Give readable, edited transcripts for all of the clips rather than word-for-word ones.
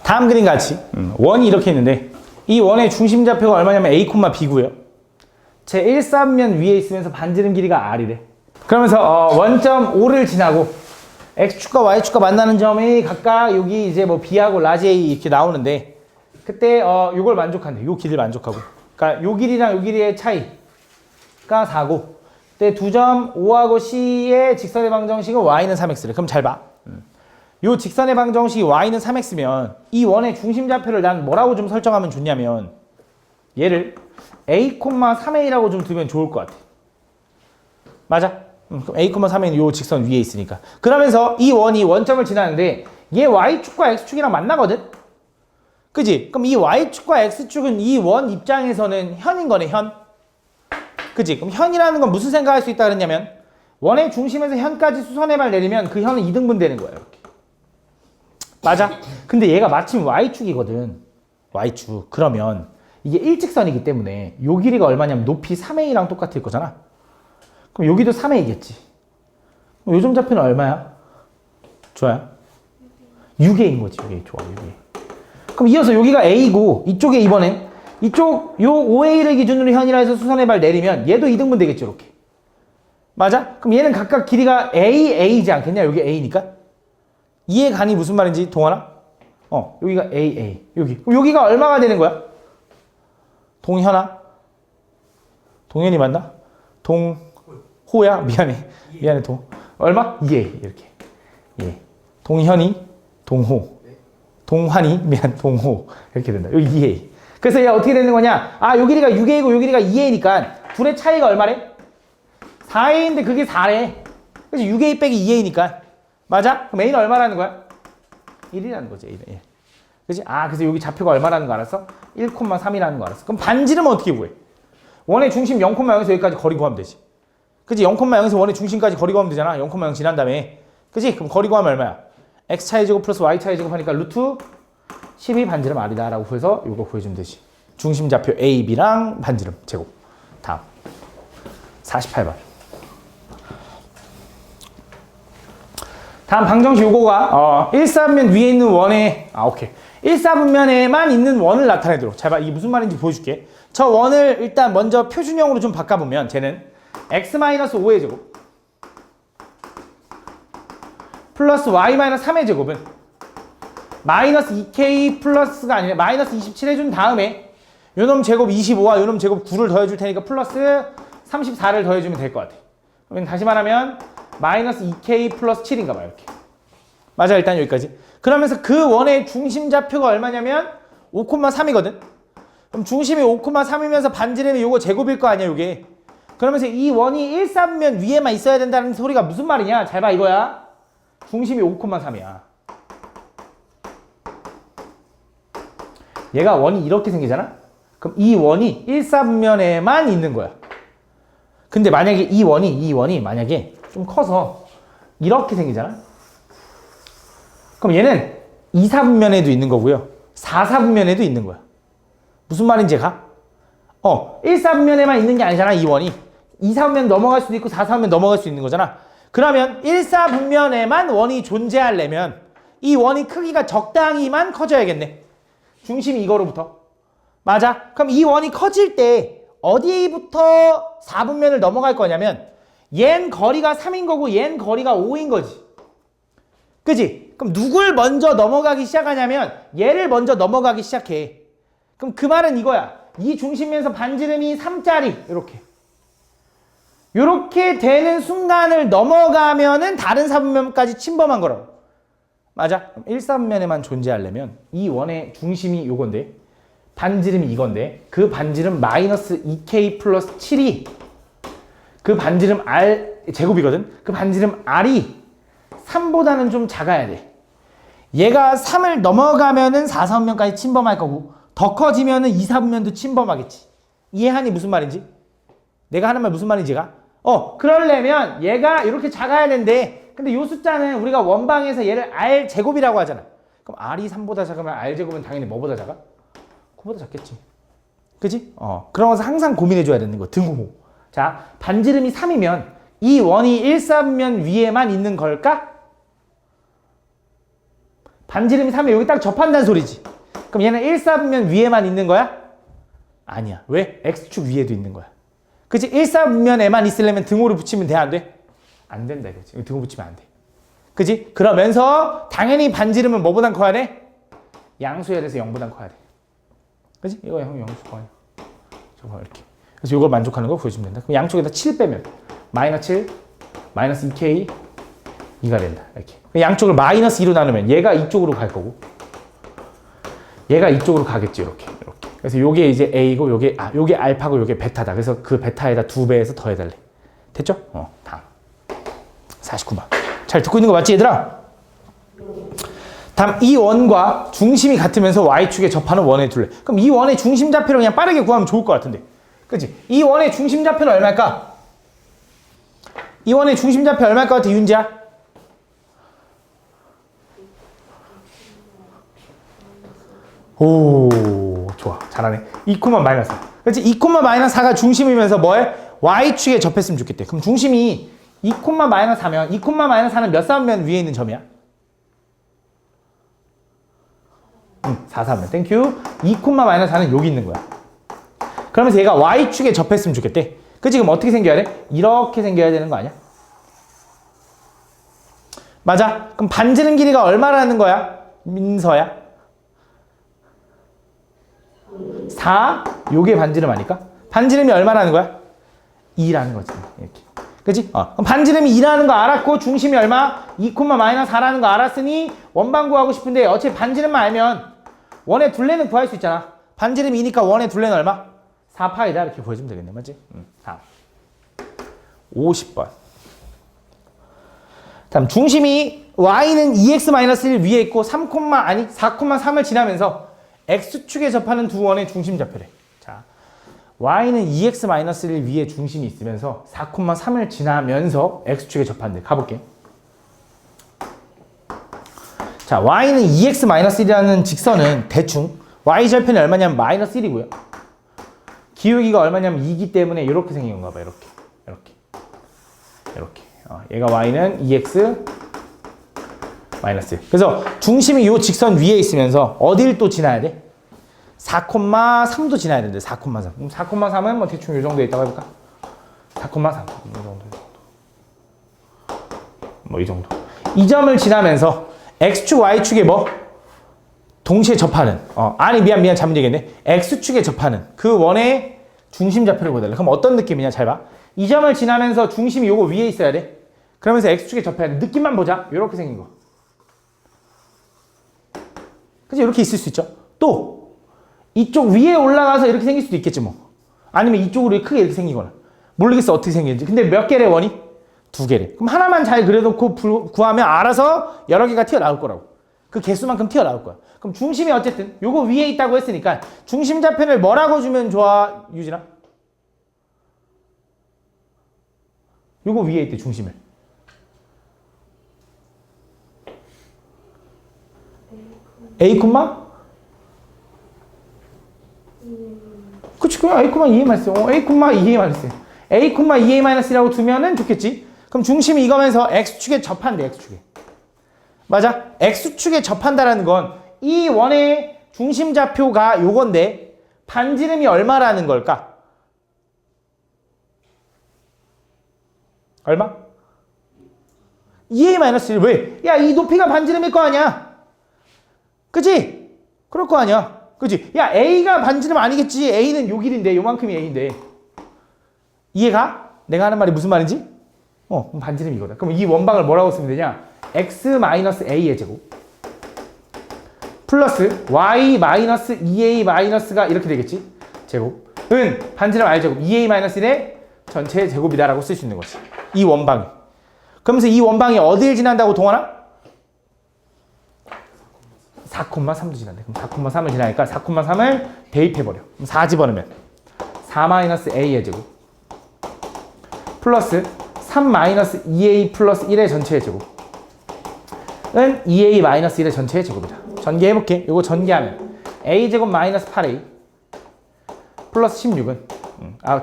다음 그림 같이 원이 이렇게 있는데 이 원의 중심좌표가 얼마냐면 a, b고요. 제 1사분면 위에 있으면서 반지름 길이가 r이래. 그러면서 원점 O를 지나고 x축과 y축과 만나는 점이 각각 여기 이제 뭐 b하고 라지 a 이렇게 나오는데 그때 요걸 만족한대. 요 길이를 만족하고. 그러니까 요 길이랑 요 길이의 차이가 4고 그때 두 점 O하고 C의 직선의 방정식은 y는 3x래. 그럼 잘 봐. 요 직선의 방정식이 y는 3x면 이 원의 중심좌표를 난 뭐라고 좀 설정하면 좋냐면 얘를 a, 3a라고 좀 두면 좋을 것 같아. 맞아? 그럼 a, 3a는 요 직선 위에 있으니까. 그러면서 이 원이 원점을 지나는데 얘 y축과 x축이랑 만나거든? 그지? 그럼 이 y축과 x축은 이 원 입장에서는 현인 거네, 현. 그지? 그럼 현이라는 건 무슨 생각할 수 있다 그랬냐면 원의 중심에서 현까지 수선의 발 내리면 그 현은 2등분 되는 거야, 이렇게. 맞아? 근데 얘가 마침 y축이거든. y축. 그러면 이게 일직선이기 때문에 요 길이가 얼마냐면 높이 3a랑 똑같을 거잖아. 그럼 여기도 3a겠지. 그럼 요점 좌표는 얼마야? 좋아요? 6a인 거지. 6a. 좋아, 6a. 그럼 이어서 여기가 a고 이쪽에 이번엔 이쪽 요 5a를 기준으로 현이라 해서 수선의 발 내리면 얘도 2등분 되겠죠, 이렇게. 맞아? 그럼 얘는 각각 길이가 a이지 않겠냐? 여기 a니까. 이해 가니 무슨 말인지 동원아? 여기가 a. 여기. 그럼 여기가 얼마가 되는 거야? 동현아? 동현이 맞나? 동호야? 미안해. 얼마? 2a. 이렇게. 예. 동현이, 동호. 동환이, 동호. 이렇게 된다. 여기 2a. 그래서 얘가 어떻게 되는 거냐? 요 길이가 6a고 요 길이가 2a니까 둘의 차이가 얼마래? 4a인데 그게 4래. 그래서 6a 빼기 2a니까. 맞아? 그럼 a는 얼마라는 거야? 1이라는 거지, a는. 1. 그치? 그래서 여기 좌표가 얼마라는 거 알았어? 1,3이라는 거 알았어. 그럼 반지름은 어떻게 구해? 원의 중심 0,0에서 여기까지 거리 구하면 되지. 그치? 0,0에서 원의 중심까지 거리 구하면 되잖아. 0,0 지난 다음에. 그치? 그럼 거리 구하면 얼마야? x 차이 제곱 플러스 y 차이 제곱 하니까 루트 12 반지름 r이다 라고 해서 이거 구해주면 되지. 중심 좌표 a, b랑 반지름 제곱. 다음 48번. 다음 방정식 요거가 1사분면 위에 있는 원에 오케이. 1사분면에만 있는 원을 나타내도록. 잘 봐. 이게 무슨 말인지 보여줄게. 저 원을 일단 먼저 표준형으로 좀 바꿔보면 쟤는 x-5의 제곱 플러스 y-3의 제곱은 마이너스 2k 플러스가 아니라 마이너스 27 해준 다음에 요놈 제곱 25와 요놈 제곱 9를 더해줄 테니까 플러스 34를 더해주면 될 것 같아. 그럼 다시 말하면 마이너스 2k 플러스 7인가 봐요, 이렇게. 맞아, 일단 여기까지. 그러면서 그 원의 중심 좌표가 얼마냐면 5,3이거든. 그럼 중심이 5,3이면서 반지름이 요거 제곱일 거 아니야, 요게. 그러면서 이 원이 1사분면 위에만 있어야 된다는 소리가 무슨 말이냐? 잘 봐, 이거야. 중심이 5,3이야. 얘가 원이 이렇게 생기잖아? 그럼 이 원이 1사분면에만 있는 거야. 근데 만약에 이 원이 만약에 좀 커서 이렇게 생기잖아? 그럼 얘는 2사분면에도 있는 거고요. 4사분면에도 있는 거야. 무슨 말인지 가? 1사분면에만 있는 게 아니잖아, 이 원이. 2사분면 넘어갈 수도 있고 4사분면 넘어갈 수 있는 거잖아. 그러면 1사분면에만 원이 존재하려면 이 원이 크기가 적당히만 커져야겠네. 중심이 이거로부터. 맞아? 그럼 이 원이 커질 때 어디부터 4분면을 넘어갈 거냐면 얜 거리가 3인 거고 얜 거리가 5인 거지. 그지? 그럼 누굴 먼저 넘어가기 시작하냐면 얘를 먼저 넘어가기 시작해. 그럼 그 말은 이거야. 이 중심에서 반지름이 3짜리 요렇게 되는 순간을 넘어가면은 다른 4분면까지 침범한 거라고. 맞아? 그럼 1사분면에만 존재하려면 이 원의 중심이 요건데 반지름이 이건데 그 반지름 마이너스 2k 플러스 7이 그 반지름 r 제곱이거든. 그 반지름 r이 3보다는 좀 작아야 돼. 얘가 3을 넘어가면은 4사분면까지 침범할 거고 더 커지면은 2사분면도 침범하겠지. 이해하니 무슨 말인지? 내가 하는 말 무슨 말인지가? 그러려면 얘가 이렇게 작아야 되는데 근데 요 숫자는 우리가 원방에서 얘를 r 제곱이라고 하잖아. 그럼 r이 3보다 작으면 r 제곱은 당연히 뭐보다 작아? 9보다 작겠지. 그지? 그러면서 항상 고민해줘야 되는 거. 등호. 자, 반지름이 3이면 이 원이 1사분면 위에만 있는 걸까? 반지름이 3에 여기 딱 접한다는 소리지. 그럼 얘는 1, 4분면 위에만 있는 거야? 아니야. 왜? X축 위에도 있는 거야. 그치? 1, 4분면에만 있으려면 등호를 붙이면 돼? 안 돼? 안 된다 이거지. 등호 붙이면 안 돼. 그치? 그러면서 당연히 반지름은 뭐보단 커야 돼? 양수해야 돼서 0보단 커야 돼. 그치? 이거 형 양수 커야 돼. 저거 이렇게. 그래서 이걸 만족하는 거 보여주면 된다. 그럼 양쪽에다 7 빼면 마이너스 7, 마이너스 2K 2가 된다. 이렇게. 양쪽을 마이너스 2로 나누면 얘가 이쪽으로 갈 거고 얘가 이쪽으로 가겠지. 이렇게. 그래서 요게 이제 A고 요게 알파고 요게 베타다. 그래서 그 베타에다 2배해서 더해달래. 됐죠? 다음. 49번. 잘 듣고 있는 거 맞지 얘들아? 다음 이 원과 중심이 같으면서 Y축에 접하는 원의 둘레. 그럼 이 원의 중심 좌표를 그냥 빠르게 구하면 좋을 것 같은데. 그치? 이 원의 중심 좌표는 얼마일까? 이 원의 중심 좌표 얼마일 것 같아 윤지야? 오 좋아 잘하네. 2, 마이너스 4. 그렇지? 2, 마이너스 4가 중심이면서 뭐해? Y축에 접했으면 좋겠대. 그럼 중심이 2, 마이너스 4면 2, 마이너스 4는 몇 사면 위에 있는 점이야? 4, 3면 땡큐. 2, 마이너스 4는 여기 있는 거야. 그러면서 얘가 Y축에 접했으면 좋겠대. 그치? 그럼 어떻게 생겨야 돼? 이렇게 생겨야 되는 거 아니야? 맞아? 그럼 반지름 길이가 얼마라는 거야? 민서야? 4, 요게 반지름 아닐까? 반지름이 얼마라는 거야? 2라는 거지. 이렇게. 그치? 그럼 반지름이 2라는 거 알았고, 중심이 얼마? 2, 마이너스 4라는 거 알았으니, 원방 구하고 싶은데, 어차피 반지름만 알면, 원의 둘레는 구할 수 있잖아. 반지름이 2니까 원의 둘레는 얼마? 4파이다. 이렇게 보여주면 되겠네. 맞지? 다음. 50번. 다음, 중심이 Y는 2x-1 위에 있고, 4,3을 지나면서, X축에 접하는 두 원의 중심 좌표래. 자, Y는 2x-1 위에 중심이 있으면서 4,3을 지나면서 X축에 접한대. 가볼게. 자, Y는 2x-1이라는 직선은 대충 Y 절편이 얼마냐면 마이너스 1이고요. 기울기가 얼마냐면 2기 때문에 이렇게 생긴 건가 봐. 이렇게. 얘가 Y는 2x 마이너스 1. 그래서 중심이 이 직선 위에 있으면서 어딜 또 지나야 돼? 4,3도 지나야 되는데 4,3. 그럼 4,3은 뭐 대충 이 정도에 있다고 해볼까? 4,3. 이 정도. 뭐 이 정도. 이 점을 지나면서 X축, Y축에 뭐? 동시에 접하는. 아니 미안 잘못 얘기했네. X축에 접하는 그 원의 중심 좌표를 보여달래. 그럼 어떤 느낌이냐? 잘 봐. 이 점을 지나면서 중심이 요거 위에 있어야 돼. 그러면서 X축에 접해야 돼. 느낌만 보자. 이렇게 생긴 거. 그치? 이렇게 있을 수 있죠. 또 이쪽 위에 올라가서 이렇게 생길 수도 있겠지 뭐. 아니면 이쪽으로 크게 이렇게 생기거나. 모르겠어 어떻게 생기는지. 근데 몇 개래 원이? 2개래. 그럼 하나만 잘 그려놓고 구하면 알아서 여러 개가 튀어나올 거라고. 그 개수만큼 튀어나올 거야. 그럼 중심이 어쨌든 요거 위에 있다고 했으니까 중심 좌표를 뭐라고 주면 좋아 유진아? 요거 위에 있대 중심을. A 콤마? 그치, 그냥 A 콤마 2A 마이너스. A 콤마 2A 마이너스. A 콤마 2A 마이너스라고 두면은 좋겠지. 그럼 중심이 이거면서 X축에 접한대, X축에. 맞아? X축에 접한다라는 건 이 원의 중심 좌표가 요건데 반지름이 얼마라는 걸까? 얼마? 2A 마이너스 1. 왜? 야, 이 높이가 반지름일 거 아니야? 그치? 그럴 거 아니야. 그치? 야, A가 반지름 아니겠지. A는 요 길인데, 요만큼이 A인데. 이해가? 내가 하는 말이 무슨 말인지? 그럼 반지름이 이거다. 그럼 이 원방을 뭐라고 쓰면 되냐? X-A의 제곱. 플러스 Y-2A- 이렇게 되겠지? 제곱은 반지름 R제곱 2A-1의 전체 제곱이다라고 쓸 수 있는 거지. 이 원방이. 그러면서 이 원방이 어딜 지난다고 동원아? 4,3도 지난대. 그럼 4,3을 지나니까 4,3을 대입해버려. 그럼 4 집어넣으면 4-A의 제곱 플러스 3-2A 플러스 1의 전체의 제곱은 2A-1의 전체의 제곱이다. 전개해볼게. 이거 전개하면 A제곱 마이너스 8A 플러스 16은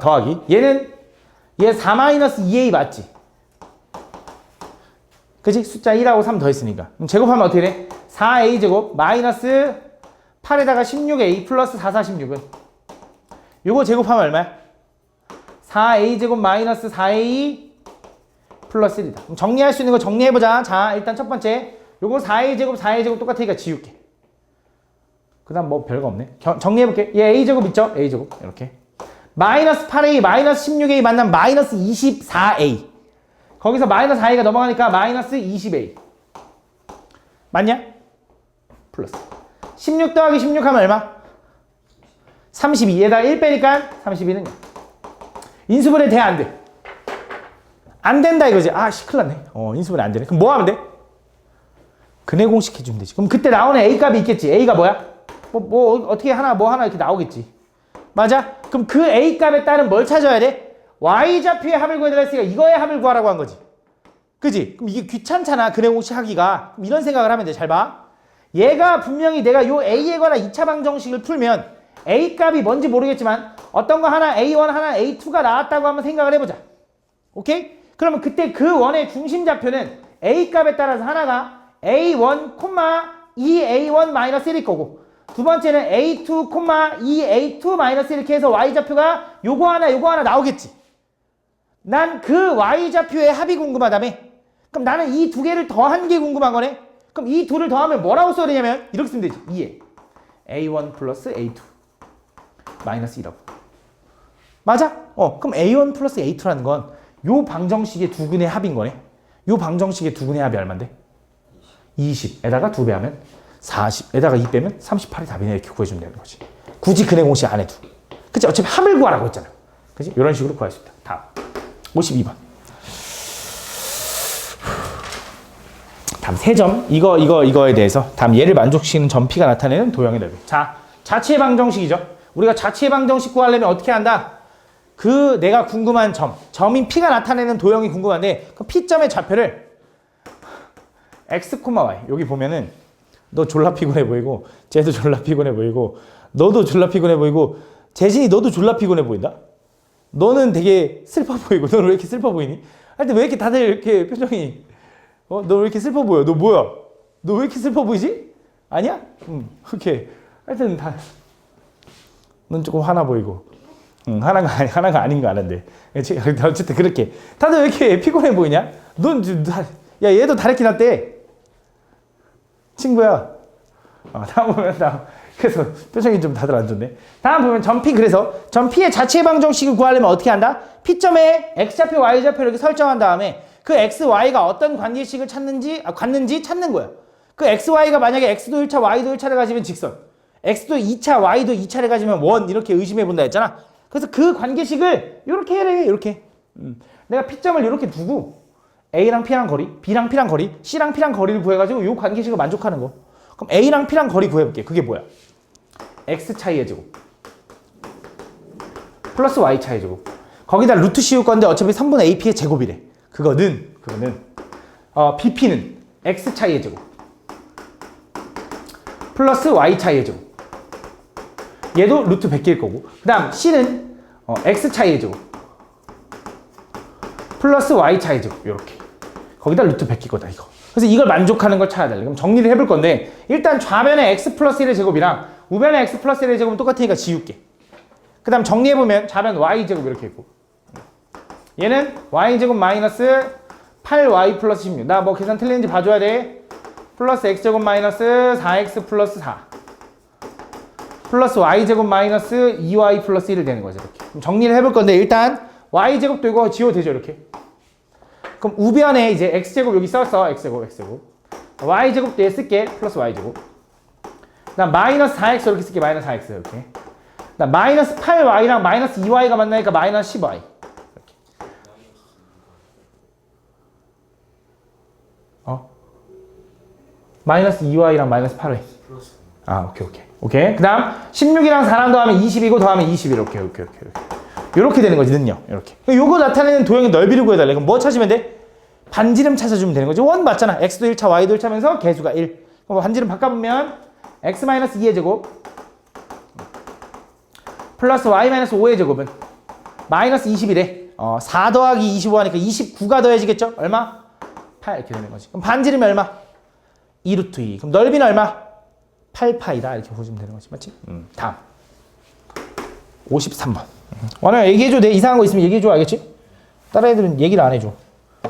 더하기 얘 4-2A 맞지? 그치? 숫자 1하고 3 더했으니까. 그럼 제곱하면 어떻게 돼? 4a제곱 마이너스 8에다가 16a 플러스 4, 4, 16은 요거 제곱하면 얼마야? 4a제곱 마이너스 4a 플러스 1이다. 그럼 정리할 수 있는 거 정리해보자. 자, 일단 첫 번째 요거 4a제곱 4a제곱 똑같으니까 지울게. 그 다음 뭐 별거 없네. 정리해볼게. 얘 a제곱 있죠? a제곱 이렇게 마이너스 8a 마이너스 16a 만나면 마이너스 24a 거기서 마이너스 4a가 넘어가니까 마이너스 20a 맞냐? 플러스 16 더하기 16 하면 얼마? 32에다 1 빼니까 32는 인수분해 돼? 안 돼? 안 된다 이거지. 아 씨 큰일 났네. 인수분해 안 되네. 그럼 뭐 하면 돼? 근해 공식 해주면 되지. 그럼 그때 나오는 a 값이 있겠지. a가 뭐야? 뭐 어떻게 하나 뭐 하나 이렇게 나오겠지. 맞아? 그럼 그 a 값에 따른 뭘 찾아야 돼? y좌표의 합을 구해달라 했으니까 이거의 합을 구하라고 한 거지. 그지? 그럼 이게 귀찮잖아. 근해 공식 하기가. 그럼 이런 생각을 하면 돼. 잘 봐. 얘가 분명히 내가 요 a에 관한 2차 방정식을 풀면 a 값이 뭔지 모르겠지만 어떤 거 하나 a1 하나 a2가 나왔다고 한번 생각을 해보자. 오케이? 그러면 그때 그 원의 중심 좌표는 a 값에 따라서 하나가 a1, 2a1-1일 거고 두 번째는 a2, 2a2-1 이렇게 해서 y좌표가 요거 하나 나오겠지. 난 그 y좌표의 합이 궁금하다며. 그럼 나는 이 두 개를 더한 게 궁금한 거네. 그럼 이 둘을 더하면 뭐라고 써야 되냐면 이렇게 쓰면 되지. 2에 a1 플러스 a2 마이너스 1하고 맞아? 그럼 a1 플러스 a2라는 건 요 방정식의 두 근의 합인 거네. 요 방정식의 두 근의 합이 얼만데? 20에다가 2배 하면 40에다가 2 빼면 38이 답이네. 이렇게 구해주면 되는 거지. 굳이 근해 공식 안 해도. 그치? 어차피 합을 구하라고 했잖아. 그치? 이런 식으로 구할 수 있다. 다음 52번. 다음 3점. 이거에 대해서 다음 얘를 만족시키는 점 P가 나타내는 도형의 넓이. 자, 자취의 방정식이죠. 우리가 자취의 방정식 구하려면 어떻게 한다? 그 내가 궁금한 점인 P가 나타내는 도형이 궁금한데 그 P점의 좌표를 X, Y 여기 보면은 너 졸라 피곤해 보이고 쟤도 졸라 피곤해 보이고 너도 졸라 피곤해 보이고 재진이 너도 졸라 피곤해 보인다? 너는 되게 슬퍼 보이고 너는 왜 이렇게 슬퍼 보이니? 하여튼 왜 이렇게 다들 이렇게 표정이 너 왜 이렇게 슬퍼 보여? 너 뭐야? 너 왜 이렇게 슬퍼 보이지? 아니야? 오케이. 하여튼 넌 조금 화나 보이고 하나가 아닌 거 아는데 어쨌든 그렇게 다들 왜 이렇게 피곤해 보이냐? 야 얘도 다래끼 났대 친구야. 다음 보면 그래서 표정이 좀 다들 안 좋네. 다음 보면 점 P. 그래서 점 P의 자체 방정식을 구하려면 어떻게 한다? P점에 X좌표, Y좌표 이렇게 설정한 다음에 그 X, Y가 어떤 관계식을 갖는지 찾는 거야. 그 X, Y가 만약에 X도 1차, Y도 1차를 가지면 직선, X도 2차, Y도 2차를 가지면 원 이렇게 의심해 본다 했잖아. 그래서 그 관계식을 이렇게 해래. 이렇게 내가 P점을 이렇게 두고 A랑 P랑 거리, B랑 P랑 거리, C랑 P랑 거리를 구해가지고 이 관계식을 만족하는 거. 그럼 A랑 P랑 거리 구해볼게. 그게 뭐야? X 차이의 제곱 플러스 Y 차이의 제곱. 거기다 루트 씌울 건데 어차피 3분의 AP의 제곱이래. 그거는 BP는 X 차이의 제곱 플러스 Y 차이의 제곱. 얘도 루트 100개일 거고. 그 다음 C는 X 차이의 제곱 플러스 Y 차이의 제곱. 이렇게 거기다 루트 100개 거다 이거. 그래서 이걸 만족하는 걸 찾아야 돼. 그럼 정리를 해볼 건데 일단 좌변에 X 플러스 1의 제곱이랑 우변에 X 플러스 1의 제곱은 똑같으니까 지울게. 그 다음 정리해보면 좌변 Y 제곱 이렇게 있고 얘는 Y 제곱 마이너스 8Y 플러스 16. 나 뭐 계산 틀리는지 봐줘야 돼. 플러스 X 제곱 마이너스 4X 플러스 4 플러스 Y제곱 마이너스 2Y 플러스 1이 되는 거죠. 이렇게. 그럼 정리를 해볼 건데 일단 Y제곱도 이거 지워도 되죠. 이렇게. 그럼 우변에 이제 X제곱 여기 썼어. X제곱. Y제곱도 얘 쓸게. 플러스 Y제곱. 그 다음 마이너스 4X 이렇게 쓸게. 마이너스 4X 이렇게. 그 다음 마이너스 8Y랑 마이너스 2Y가 만나니까 마이너스 10Y. 이렇게. 마이너스 2Y랑 마이너스 8Y. 오케이. 그 다음 16이랑 4랑 더하면 20이고 더하면 21. 오케이. 이렇게 되는 거지, 는요. 이렇게. 요거 나타내는 도형의 넓이를 구해달래. 그럼 뭐 찾으면 돼? 반지름 찾아주면 되는 거지. 원 맞잖아. X도 1차, Y도 1차면서 개수가 1. 그럼 반지름 바꿔보면 X-2의 제곱 플러스 Y-5의 제곱은 마이너스 21에 4 더하기 25 하니까 29가 더해지겠죠? 얼마? 8 이렇게 되는 거지. 그럼 반지름이 얼마? 2루트 2. 그럼 넓이는 얼마? 8파이다. 이렇게 보시면 되는 거지. 맞지? 다음. 53번. 원아 얘기해줘. 내 이상한 거 있으면 얘기해줘. 알겠지? 다른 애들은 얘기를 안 해줘.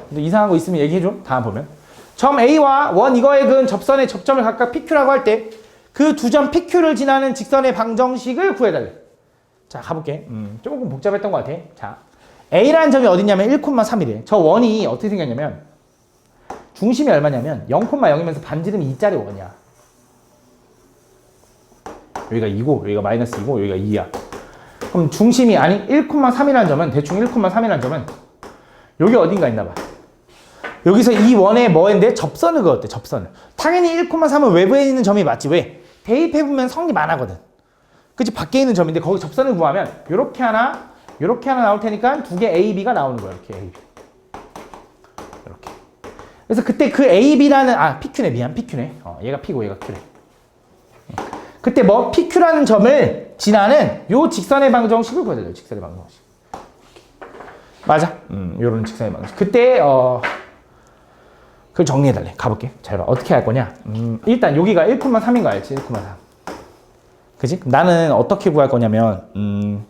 근데 이상한 거 있으면 얘기해줘. 다음 보면. 점 A와 원 이거의 근 접선의 접점을 각각 PQ라고 할 때 그 두 점 PQ를 지나는 직선의 방정식을 구해달래. 자, 가볼게. 조금 복잡했던 것 같아. 자, A라는 점이 어디냐면 1,3이래. 저 원이 어떻게 생겼냐면 중심이 얼마냐면 0,0이면서 반지름이 2짜리 원이야. 여기가 2고 여기가 마이너스 2고 여기가 2야. 그럼 중심이 아니 1,3이라는 점은 대충 1,3이라는 점은 여기 어딘가 있나 봐. 여기서 이 원에 뭐인데 접선을 그었대. 접선을. 당연히 1,3은 외부에 있는 점이 맞지. 왜? 대입해보면 성립 안 하거든. 그치? 밖에 있는 점인데 거기 접선을 구하면 요렇게 하나 나올 테니까 두 개 A, B가 나오는 거야. 이렇게 A, B. 이렇게. 그래서 그때 그 A, B라는 PQ네. 미안. PQ네. 얘가 P고 얘가 Q래. 그때 뭐 PQ라는 점을 지나는 요 직선의 방정식을 구해야 직선의 방정식. 맞아. 요런 직선의 방정식. 그때 그걸 정리해달래. 가볼게. 잘 봐. 어떻게 할 거냐. 일단 여기가 1,3인 거 알지? 1,3. 그지? 나는 어떻게 구할 거냐면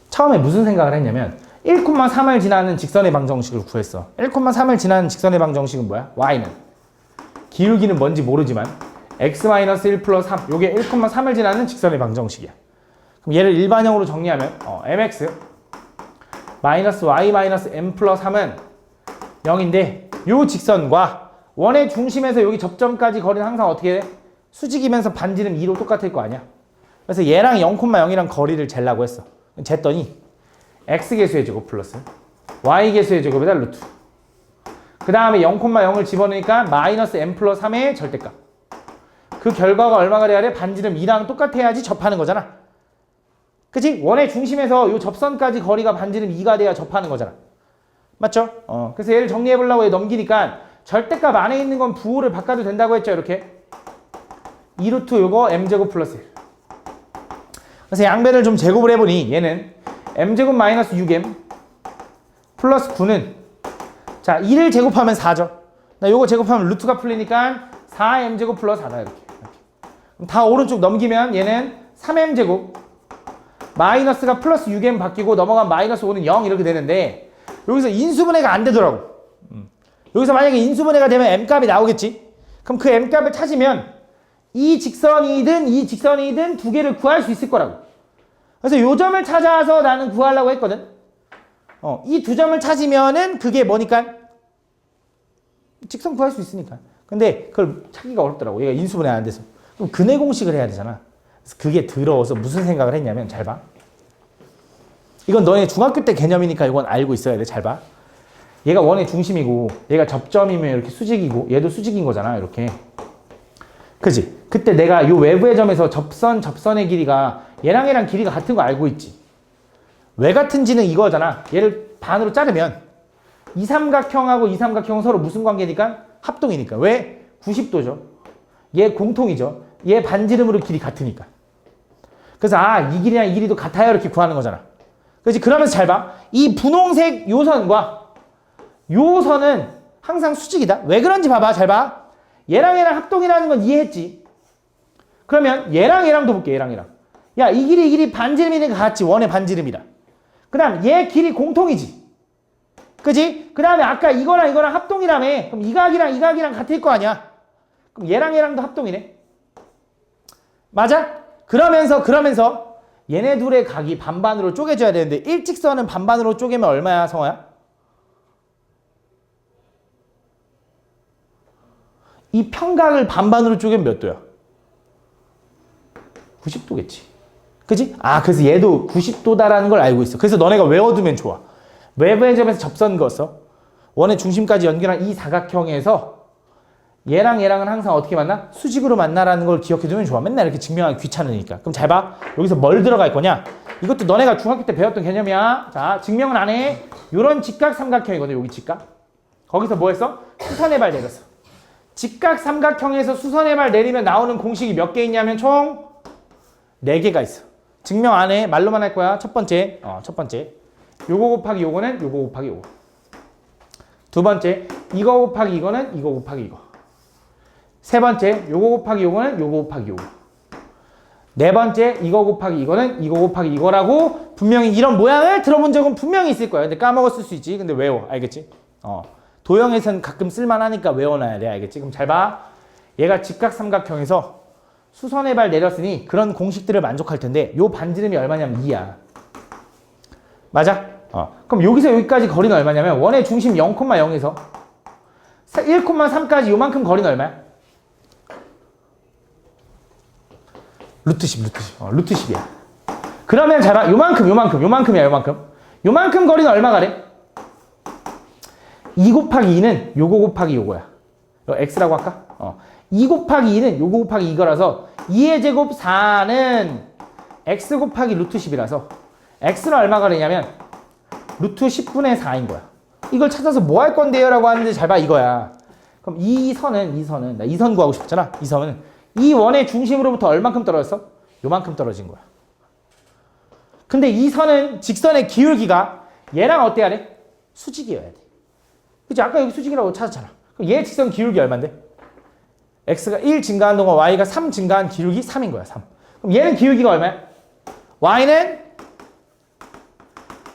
처음에 무슨 생각을 했냐면 1,3을 지나는 직선의 방정식을 구했어. 1,3을 지나는 직선의 방정식은 뭐야? y는 기울기는 뭔지 모르지만 x-1 플러스 3 요게 1,3을 지나는 직선의 방정식이야. 그럼 얘를 일반형으로 정리하면 mx 마이너스 y 마이너스 m 플러스 3은 0인데 요 직선과 원의 중심에서 여기 접점까지 거리는 항상 어떻게 돼? 수직이면서 반지름 2로 똑같을 거 아니야. 그래서 얘랑 0,0이랑 거리를 잴라고 했어. 쟀더니 x계수의 제곱 플러스 y계수의 제곱에다 루트. 그 다음에 0,0을 집어넣으니까 마이너스 m 플러스 3의 절대값. 그 결과가 얼마가 돼야 돼? 반지름 2랑 똑같아야지 접하는 거잖아. 그치? 원의 중심에서 요 접선까지 거리가 반지름 2가 돼야 접하는 거잖아. 맞죠? 그래서 얘를 정리해보려고 넘기니까 절대값 안에 있는 건 부호를 바꿔도 된다고 했죠. 이렇게 2루트 요거 m제곱 플러스 1. 그래서 양배를 좀 제곱을 해보니 얘는 m제곱 마이너스 6m 플러스 9는 자 2를 제곱하면 4죠. 나 요거 제곱하면 루트가 풀리니까 4m제곱 플러스 4다 이렇게. 그럼 다 오른쪽 넘기면 얘는 3m제곱 마이너스가 플러스 6m 바뀌고 넘어가면 마이너스 5는 0 이렇게 되는데 여기서 인수분해가 안 되더라고. 여기서 만약에 인수분해가 되면 m값이 나오겠지. 그럼 그 m값을 찾으면 이 직선이든 두 개를 구할 수 있을 거라고. 그래서 요 점을 찾아서 나는 구하려고 했거든. 이 두 점을 찾으면은 그게 뭐니까 직선 구할 수 있으니까. 근데 그걸 찾기가 어렵더라고. 얘가 인수분해 안 돼서. 그럼 근해 공식을 해야 되잖아. 그래서 그게 더러워서 무슨 생각을 했냐면 잘 봐. 이건 너네 중학교 때 개념이니까 이건 알고 있어야 돼. 잘 봐. 얘가 원의 중심이고 얘가 접점이면 이렇게 수직이고 얘도 수직인 거잖아. 이렇게. 그지? 그때 내가 요 외부의 점에서 접선의 길이가 얘랑 길이가 같은 거 알고 있지. 왜 같은지는 이거잖아. 얘를 반으로 자르면 이 삼각형하고 이 삼각형은 서로 무슨 관계니까? 합동이니까. 왜? 90도죠. 얘 공통이죠. 얘 반지름으로 길이 같으니까. 그래서 이 길이랑 이 길이도 같아요. 이렇게 구하는 거잖아. 그렇지? 그러면서 잘 봐. 이 분홍색 요선과 요선은 항상 수직이다. 왜 그런지 봐봐. 잘 봐. 얘랑 합동이라는 건 이해했지. 그러면 얘랑도 볼게. 얘랑. 야, 이 길이 반지름이니까 같지. 원의 반지름이다. 그 다음 얘 길이 공통이지. 그지? 그 다음에 아까 이거랑 합동이라며. 그럼 이 각이랑 같을 거 아니야. 그럼 얘랑도 합동이네. 맞아? 그러면서 얘네 둘의 각이 반반으로 쪼개져야 되는데 일직선은 반반으로 쪼개면 얼마야, 성화야? 이 평각을 반반으로 쪼개면 몇 도야? 90도겠지. 그치? 그래서 얘도 90도다라는 걸 알고 있어. 그래서 너네가 외워두면 좋아. 외부의 점에서 접선 그었어. 원의 중심까지 연결한 이 사각형에서 얘랑은 항상 어떻게 만나? 수직으로 만나라는 걸 기억해두면 좋아. 맨날 이렇게 증명하기 귀찮으니까. 그럼 잘 봐. 여기서 뭘 들어갈 거냐? 이것도 너네가 중학교 때 배웠던 개념이야. 자, 증명은 안 해. 요런 직각 삼각형이거든. 여기 직각. 거기서 뭐 했어? 수선의 발 내렸어. 직각 삼각형에서 수선의 발 내리면 나오는 공식이 몇 개 있냐면 총 4개가 있어. 증명 안 해. 말로만 할 거야. 첫 번째. 요거 곱하기 요거는 요거 곱하기 요거. 두 번째. 이거 곱하기 이거는 이거 곱하기 이거. 세 번째, 요거 곱하기 요거는 요거 곱하기 요거. 네 번째, 이거 곱하기 이거는 이거 곱하기 이거라고 분명히 이런 모양을 들어본 적은 분명히 있을 거야. 근데 까먹었을 수 있지. 근데 외워. 알겠지? 도형에서는 가끔 쓸만하니까 외워놔야 돼. 알겠지? 그럼 잘 봐. 얘가 직각삼각형에서 수선의 발 내렸으니 그런 공식들을 만족할 텐데 요 반지름이 얼마냐면 2야. 맞아? 그럼 여기서 여기까지 거리는 얼마냐면 원의 중심 0,0에서 1,3까지 요만큼 거리는 얼마야? 루트 10, 루트 10. 루트 10이야. 그러면 잘 봐. 요만큼이야, 요만큼 거리는 얼마가래? 2 곱하기 2는 요거 곱하기 요거야. 이거 x라고 할까? 2 곱하기 2는 요거 곱하기 이거라서 2의 제곱 4는 x 곱하기 루트 10이라서 x는 얼마가되냐면 루트 10분의 4인 거야. 이걸 찾아서 뭐 할 건데요? 라고 하는데 잘 봐, 이거야. 그럼 이 선은 나 이 선 구하고 싶었잖아. 이 선은 이 원의 중심으로부터 얼만큼 떨어졌어? 요만큼 떨어진 거야. 근데 이 선은 직선의 기울기가 얘랑 어때야 돼? 수직이어야 돼. 그치? 아까 여기 수직이라고 찾았잖아. 그럼 얘 직선 기울기 얼만데? x가 1 증가한 동안 y가 3 증가한 기울기 3인 거야. 3. 그럼 얘는 기울기가 얼마야? y는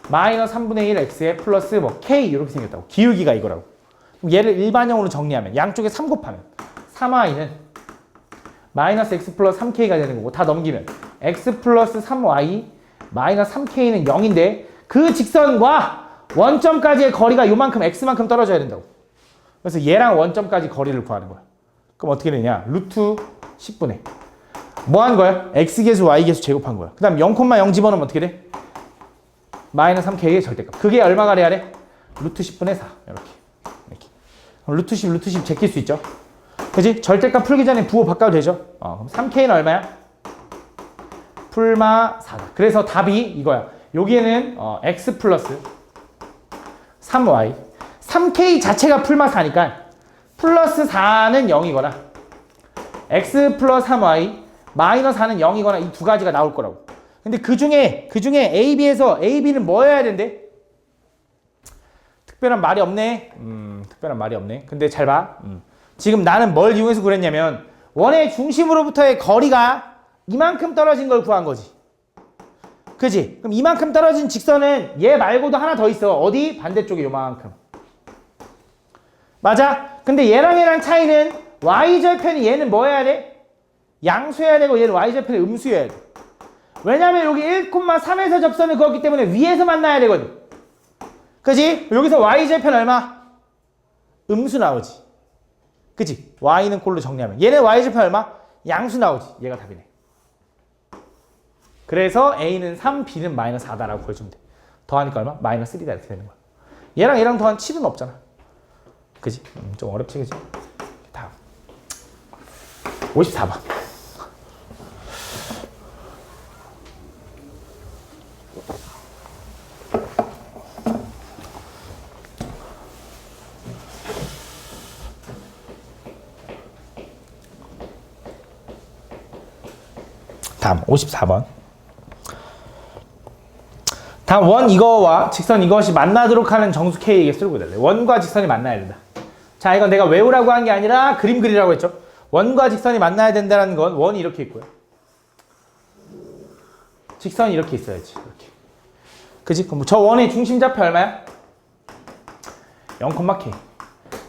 마이너스 3분의 1 x에 플러스 뭐 k 이렇게 생겼다고. 기울기가 이거라고. 그럼 얘를 일반형으로 정리하면 양쪽에 3 곱하면 3y는 마이너스 x 플러스 3k가 되는 거고 다 넘기면 x 플러스 3y 마이너스 3k는 0인데 그 직선과 원점까지의 거리가 요만큼 x만큼 떨어져야 된다고. 그래서 얘랑 원점까지 거리를 구하는 거야. 그럼 어떻게 되냐? 루트 10분의 뭐 한 거야? x계수 y계수 제곱한 거야. 그 다음 0,0 집어넣으면 어떻게 돼? 마이너스 3k의 절대값. 그게 얼마가 돼야 돼? 루트 10분의 4 이렇게. 그럼 루트 10 제낄 수 있죠? 그지? 절대값 풀기 전에 부호 바꿔도 되죠? 그럼 3k는 얼마야? 풀마 4다. 그래서 답이 이거야. 여기에는 x 플러스 3y 3k 자체가 풀마 4니까 플러스 4는 0이거나 x 플러스 3y 마이너스 4는 0이거나 이 두 가지가 나올 거라고. 근데 그 중에 AB에서 AB는 뭐여야 된대? 특별한 말이 없네. 특별한 말이 없네. 근데 잘 봐. 지금 나는 뭘 이용해서 그랬냐면 원의 중심으로부터의 거리가 이만큼 떨어진 걸 구한 거지. 그지? 그럼 이만큼 떨어진 직선은 얘 말고도 하나 더 있어. 어디? 반대쪽에 요만큼. 맞아? 근데 얘랑 차이는 y절편이 얘는 뭐 해야 돼? 양수해야 되고 얘는 y절편이 음수여야 돼. 왜냐면 여기 1,3에서 접선을 그었기 때문에 위에서 만나야 되거든. 그지? 여기서 y절편 얼마? 음수 나오지. 그지? y는 꼴로 정리하면 얘는 y절편 얼마? 양수 나오지. 얘가 답이네. 그래서 a는 3, b는 마이너스 4다라고 보여주면 돼. 더하니까 얼마? 마이너스 3다 이렇게 되는 거야. 얘랑 더한 7은 없잖아. 그지? 좀 어렵지, 그지? 다음 54번. 다음 54번. 다음 원 이거와 직선 이것이 만나도록 하는 정수 K에게 쓰고 있다. 원과 직선이 만나야 된다. 자, 이건 내가 외우라고 한 게 아니라 그림 그리라고 했죠. 원과 직선이 만나야 된다는 건 원이 이렇게 있고요. 직선이 이렇게 있어야지. 이렇게. 그지? 그럼 저 원의 중심좌표 얼마야? 0,k.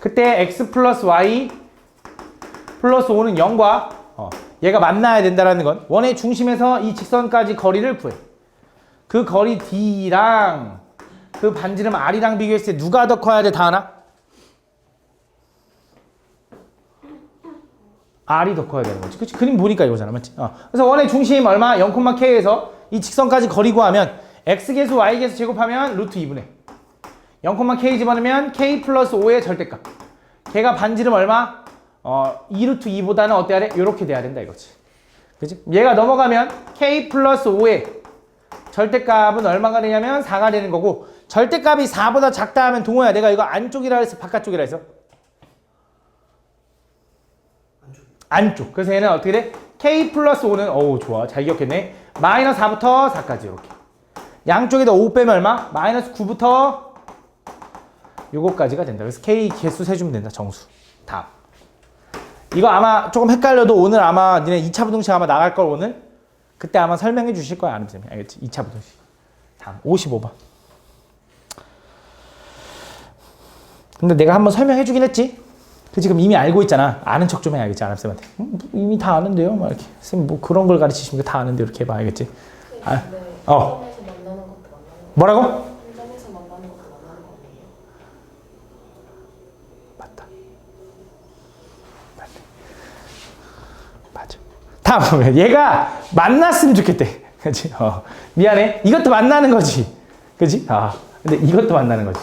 그때 x 플러스 y 플러스 5는 0과 얘가 만나야 된다는 건 원의 중심에서 이 직선까지 거리를 구해. 그 거리 D랑 그 반지름 R이랑 비교했을 때 누가 더 커야 돼? 다 하나? R이 더 커야 되는 거지. 그치? 그림 보니까 이거잖아. 맞지? 그래서 원의 중심 얼마? 0,k에서 이 직선까지 거리 구하면 X계수 Y계수 제곱하면 루트 2분의 0,k 집어넣으면 K 플러스 5의 절대값. 걔가 반지름 얼마? 2루트 2보다는 어때야 돼? 이렇게 돼야 된다 이거지. 그치? 얘가 넘어가면 K 플러스 5의 절대값은 얼마가 되냐면 4가 되는 거고, 절대값이 4보다 작다 하면 동호야, 내가 이거 안쪽이라 해서 바깥쪽이라 해서? 안쪽. 그래서 얘는 어떻게 돼? K 플러스 5는 어우 좋아, 잘 기억했네. 마이너스 4부터 4까지 이렇게. 양쪽에다 5 빼면 얼마? 마이너스 9부터 요거까지가 된다. 그래서 K 개수 세주면 된다. 정수. 다음 이거 아마 조금 헷갈려도 오늘 아마 니네 2차 부등식 아마 나갈 걸 오늘? 그때 아마 설명해 주실 거야, 아는 쌤이. 알겠지? 2차 부등식. 다음, 55번. 근데 내가 한번 설명해 주긴 했지? 그 지금 이미 알고 있잖아. 아는 척 좀 해야겠지, 아는 쌤한테. 이미 다 아는데요? 막 이렇게. 쌤 뭐 그런 걸 가르치시면 다 아는데 이렇게 해봐, 알겠지? 아, 뭐라고? 현장에서 만나는 것도 만나는 거 아니에요? 맞다. 맞네. 맞아. 다음 보면 얘가 만났으면 좋겠대. 그치? 미안해. 이것도 만나는 거지. 그치? 근데 이것도 만나는 거지.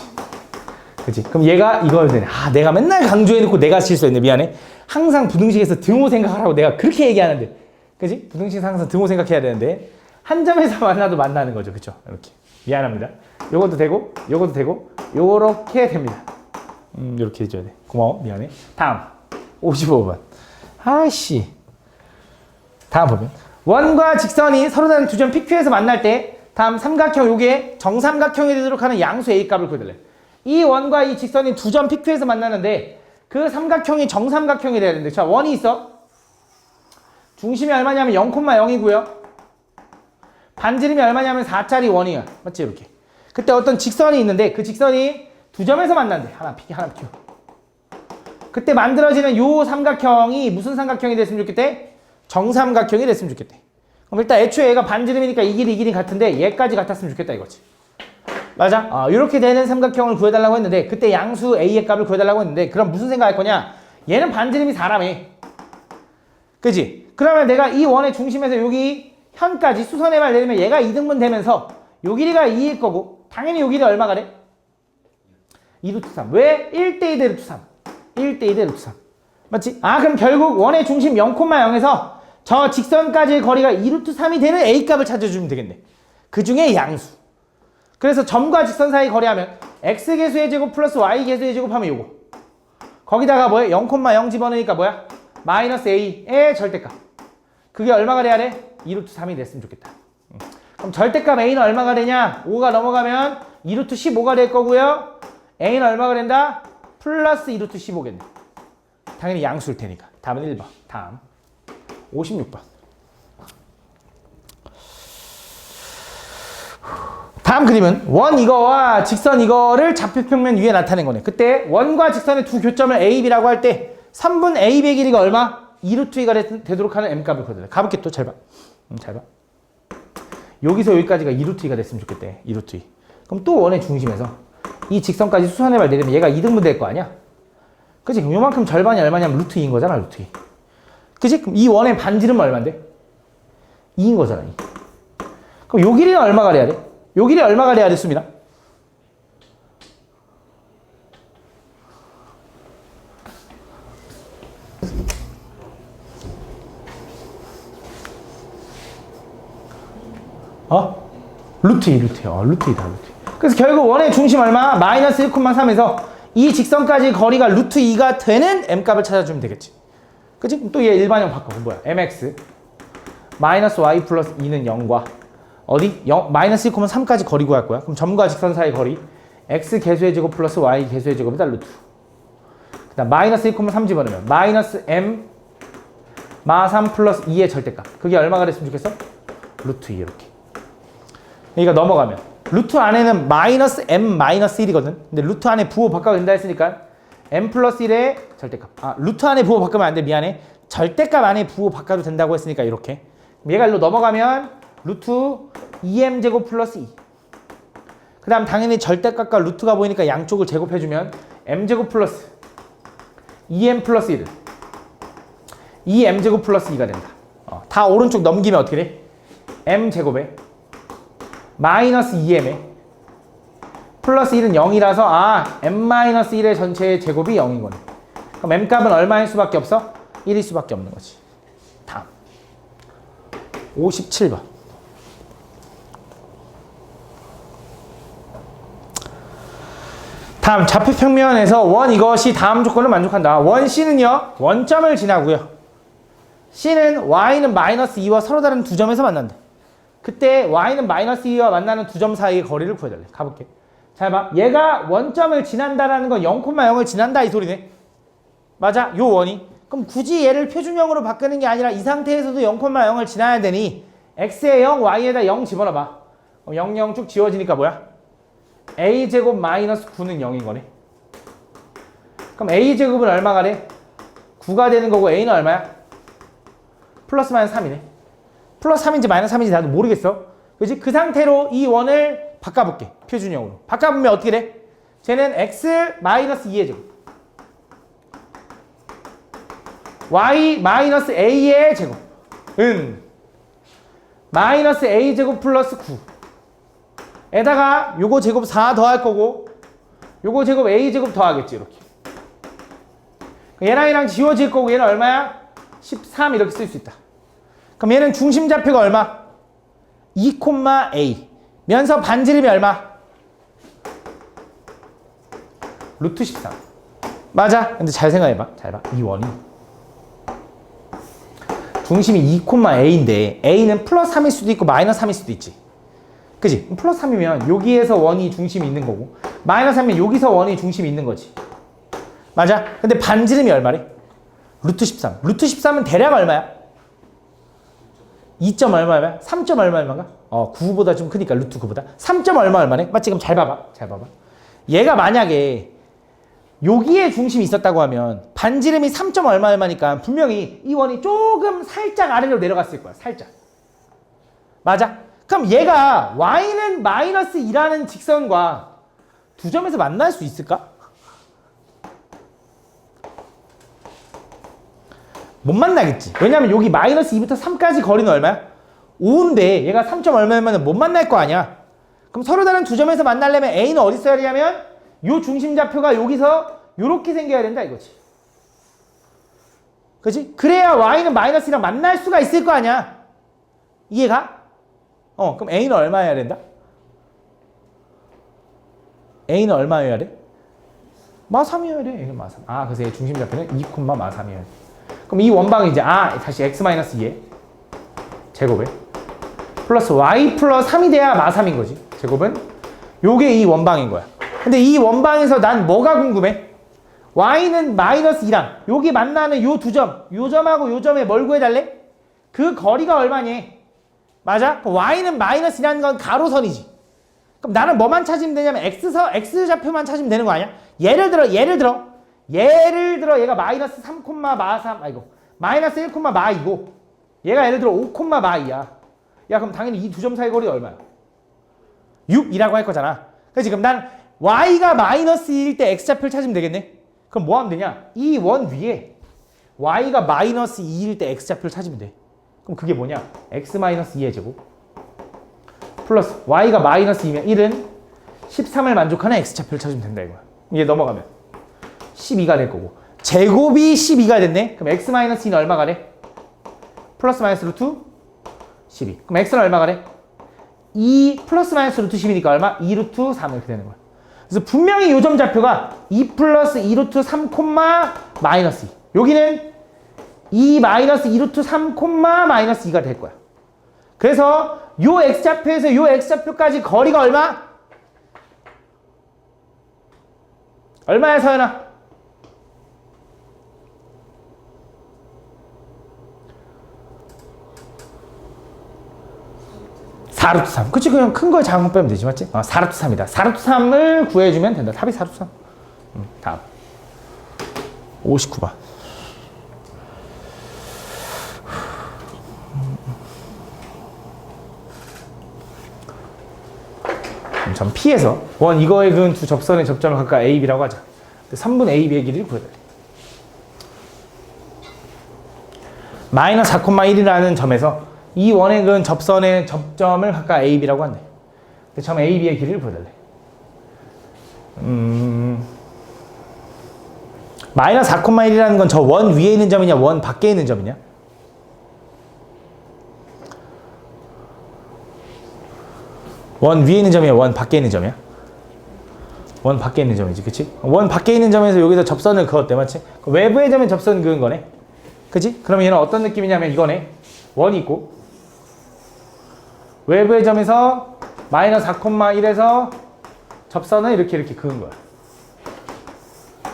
그치? 그럼 얘가 이걸 되네. 내가 맨날 강조해놓고 내가 실수했네. 미안해. 항상 부등식에서 등호 생각하라고 내가 그렇게 얘기하는데. 그치? 부등식에서 항상 등호 생각해야 되는데. 한 점에서 만나도 만나는 거죠. 그쵸? 이렇게. 미안합니다. 요것도 되고, 요것도 되고, 요렇게 됩니다. 요렇게 해줘야 돼. 고마워. 미안해. 다음. 55번. 아씨. 다음 보면. 원과 직선이 서로 다른 두 점 PQ에서 만날 때, 다음 삼각형 요게 정삼각형이 되도록 하는 양수 A 값을 구해달래. 이 원과 이 직선이 두 점 PQ에서 만나는데, 그 삼각형이 정삼각형이 돼야 되는데, 자, 원이 있어. 중심이 얼마냐면 0,0이고요. 반지름이 얼마냐면 4짜리 원이야. 맞지? 이렇게. 그때 어떤 직선이 있는데 그 직선이 두 점에서 만난대. 하나 P, 하나 Q. 그때 만들어지는 요 삼각형이 무슨 삼각형이 됐으면 좋겠대? 정삼각형이 됐으면 좋겠대. 그럼 일단 애초에 얘가 반지름이니까 이 길이 같은데 얘까지 같았으면 좋겠다 이거지. 맞아? 이렇게 되는 삼각형을 구해달라고 했는데 그때 양수 A의 값을 구해달라고 했는데 그럼 무슨 생각할 거냐? 얘는 반지름이 4라며. 그지? 그러면 내가 이 원의 중심에서 여기 현까지 수선의 발 내리면 얘가 2등분 되면서 요 길이가 2일 거고 당연히 요 길이 얼마가 돼? 2루트 3. 왜? 1대2 대 루트 3. 1대2 대 루트 3. 맞지? 그럼 결국 원의 중심 0,0에서 저 직선까지의 거리가 2루트 3이 되는 A값을 찾아주면 되겠네. 그 중에 양수. 그래서 점과 직선 사이 거리하면 X계수의 제곱 플러스 Y계수의 제곱 하면 요거. 거기다가 뭐야? 0,0 집어넣으니까 뭐야? 마이너스 A의 절대값. 그게 얼마가 돼야 돼? 2루트 3이 됐으면 좋겠다. 그럼 절대값 A는 얼마가 되냐? 5가 넘어가면 2루트 15가 될 거고요. A는 얼마가 된다? 플러스 2루트 15겠네. 당연히 양수일 테니까. 다음은 1번. 다음. 56번. 다음 그림은 원 이거와 직선 이거를 좌표평면 위에 나타낸 거네. 그때 원과 직선의 두 교점을 A, B라고 할 때 3분 AB의 길이가 얼마? 2루트 2가 되도록 하는 M값을 구해야 돼. 가볼게 또 잘 봐. 잘 봐. 여기서 여기까지가 2루트 2가 됐으면 좋겠대. 2루트 2. 그럼 또 원의 중심에서 이 직선까지 수선의 발 내리면 얘가 2등분 될 거 아니야? 그치? 그럼 요만큼 절반이 얼마냐면 루트 2인 거잖아. 루트 2. 그치? 그럼 이 원의 반지름은 얼마인데? 2인 거잖아. 2. 그럼 요 길이는 얼마가 돼야 돼? 요 길이 얼마가 돼야 됐습니다. 루트 2, 루트 2. 루트 2다, 루트 2. 그래서 결국 원의 중심 얼마? 마이너스 1,3에서 이 직선까지 거리가 루트 2가 되는 M값을 찾아주면 되겠지. 그치? 그럼 또 얘 일반형 바꿔. 뭐야? MX 마이너스 Y 플러스 2는 0과 어디? 마이너스 1,3까지 거리 구할 거야. 그럼 점과 직선 사이 거리 X 개수의 제곱 플러스 Y 개수의 제곱이다 루트. 그 다음 마이너스 1,3 집어넣으면 마이너스 M 마 3 플러스 2의 절대값. 그게 얼마가 됐으면 좋겠어? 루트 2 이렇게. 그러니까 넘어가면 루트 안에는 마이너스 M 마이너스 1이거든. 근데 루트 안에 부호 바꿔 된다 했으니까 M 플러스 1의 절대값. 루트 안에 부호 바꾸면 안 돼. 미안해. 절대값 안에 부호 바꿔도 된다고 했으니까 이렇게. 얘가 일로 넘어가면 루트 2M 제곱 플러스 2. 그 다음 당연히 절대값과 루트가 보이니까 양쪽을 제곱해주면 M 제곱 플러스 2M 플러스 1은 2M 제곱 플러스 2가 된다. 다 오른쪽 넘기면 어떻게 돼? M 제곱에 마이너스 2m에 플러스 1은 0이라서 m-1의 전체의 제곱이 0인 거네. 그럼 m값은 얼마일 수밖에 없어? 1일 수밖에 없는 거지. 다음 57번. 다음 좌표평면에서 원 이것이 다음 조건을 만족한다. 원 C는요 원점을 지나고요. C는 Y는 마이너스 2와 서로 다른 두 점에서 만난다. 그때 Y는 마이너스 2와 만나는 두 점 사이의 거리를 구해달래. 가볼게. 잘 봐. 얘가 원점을 지난다라는 건 0,0을 지난다 이 소리네. 맞아? 요 원이. 그럼 굳이 얘를 표준형으로 바꾸는 게 아니라 이 상태에서도 0,0을 지나야 되니 x에 0, y에다 0 집어넣어봐. 0, 0 쭉 지워지니까 뭐야? a제곱 마이너스 9는 0인 거네. 그럼 a제곱은 얼마가 돼? 9가 되는 거고 a는 얼마야? 플러스 마이너스 3이네. 플러스 3인지 마이너스 3인지 나도 모르겠어. 그지? 그 상태로 이 원을 바꿔볼게. 표준형으로. 바꿔보면 어떻게 돼? 쟤는 x 마이너스 2의 제곱. y 마이너스 a의 제곱은 마이너스 a 제곱 플러스 9 에다가 요거 제곱 4 더할 거고 요거 제곱 a 제곱 더하겠지. 이렇게 얘랑 얘랑 지워질 거고 얘는 얼마야? 13 이렇게 쓸 수 있다. 그럼 얘는 중심좌표가 얼마? 2,a 면서 반지름이 얼마? 루트 13 맞아. 근데 잘 생각해봐. 잘 봐. 이 원이 중심이 2,a인데 a는 플러스 3일 수도 있고 마이너스 3일 수도 있지. 그지? 플러스 3이면 여기에서 원이 중심이 있는 거고 마이너스 3이면 여기서 원이 중심이 있는 거지. 맞아? 근데 반지름이 얼마래? 루트 13. 루트 13은 대략 얼마야? 2. 얼마야? 3. 얼마인가? 9보다 좀 크니까 루트 9보다 3. 얼마네? 맞지? 그럼 잘 봐봐. 잘 봐봐. 얘가 만약에 여기에 중심이 있었다고 하면 반지름이 3. 얼마니까 분명히 이 원이 조금 살짝 아래로 내려갔을 거야. 살짝. 맞아? 그럼 얘가 y는 마이너스 2라는 직선과 두 점에서 만날 수 있을까? 못 만나겠지. 왜냐면 여기 마이너스 2부터 3까지 거리는 얼마야? 5인데 얘가 3. 얼마면 못 만날 거 아니야. 그럼 서로 다른 두 점에서 만나려면 a는 어디 있어야 되냐면 요 중심좌표가 여기서 요렇게 생겨야 된다 이거지. 그치? 그래야 y는 마이너스랑 만날 수가 있을 거 아니야. 이해가? 그럼 a는 얼마여야 된다? a는 얼마여야 돼? 마3이어야 돼. a는 마3. 그래서 얘 중심좌표는 2, 마3이어야 돼. 그럼 이 원방이 이제 다시 x-2의 제곱에 플러스 y 플러스 3이 돼야 마3인 거지. 제곱은 요게 이 원방인 거야. 근데 이 원방에서 난 뭐가 궁금해? y는 마이너스 2랑 여기 만나는 요 두 점, 요 점하고 요 점에 뭘 구해달래? 그 거리가 얼마니? 맞아? y는 마이너스 2라는 건 가로선이지. 그럼 나는 뭐만 찾으면 되냐면 x좌표만 찾으면 되는 거 아니야? 예를 들어 얘가 마이너스 3, 마이너스 1, 마2고 얘가 예를 들어 5, 마2야. 야 그럼 당연히 이 두 점 사이 거리 얼마야? 6이라고 할 거잖아. 그렇지? 그럼 난 y가 마이너스 2일 때 x좌표를 찾으면 되겠네. 그럼 뭐 하면 되냐? 이 원 위에 y가 마이너스 2일 때 x좌표를 찾으면 돼. 그럼 그게 뭐냐? x-2의 제곱 플러스 y가 마이너스 2면 1은 13을 만족하는 x좌표를 찾으면 된다 이거야. 이게 넘어가면 12가 될 거고 제곱이 12가 됐네. 그럼 x-2는 얼마가 돼? 플러스 마이너스 루트 12. 그럼 x는 얼마가 돼? 2 플러스 마이너스 루트 10이니까 얼마? 2 루트 3 이렇게 되는 거야. 그래서 분명히 요 점 좌표가 2 플러스 2 루트 3 마이너스 2. 여기는 2 마이너스 2 루트 3 마이너스 2가 될 거야. 그래서 요 x좌표에서 요 x좌표까지 거리가 얼마? 얼마야 서연아? 4루트 3. 그치? 그냥 큰 거 작은 거 빼면 되지, 맞지? 4루트 3이다. 4루트 3을 구해주면 된다. 답이 4루트 3. 다음. 59번. 점 P에서 원 이거에 그은 두 접선의 접점을 각각 A, B라고 하자. 3분 A, B의 길이를 구해야 돼. 마이너스 4,1이라는 점에서 이 원에 그은 접선의 접점을 각각 A, B라고 한대. 점 A, B의 길이를 구해달래. 마이너스 4,1이라는 건 저 원 위에 있는 점이냐 원 밖에 있는 점이냐? 원 위에 있는 점이야 원 밖에 있는 점이야? 원 밖에 있는 점이지, 그치? 원 밖에 있는 점에서 여기서 접선을 그었대, 맞지? 외부의 점에 접선 그은 거네, 그치? 그러면 얘는 어떤 느낌이냐면 이거네. 원이 있고 외부의 점에서 마이너스 4,1에서 접선을 이렇게 그은 거야.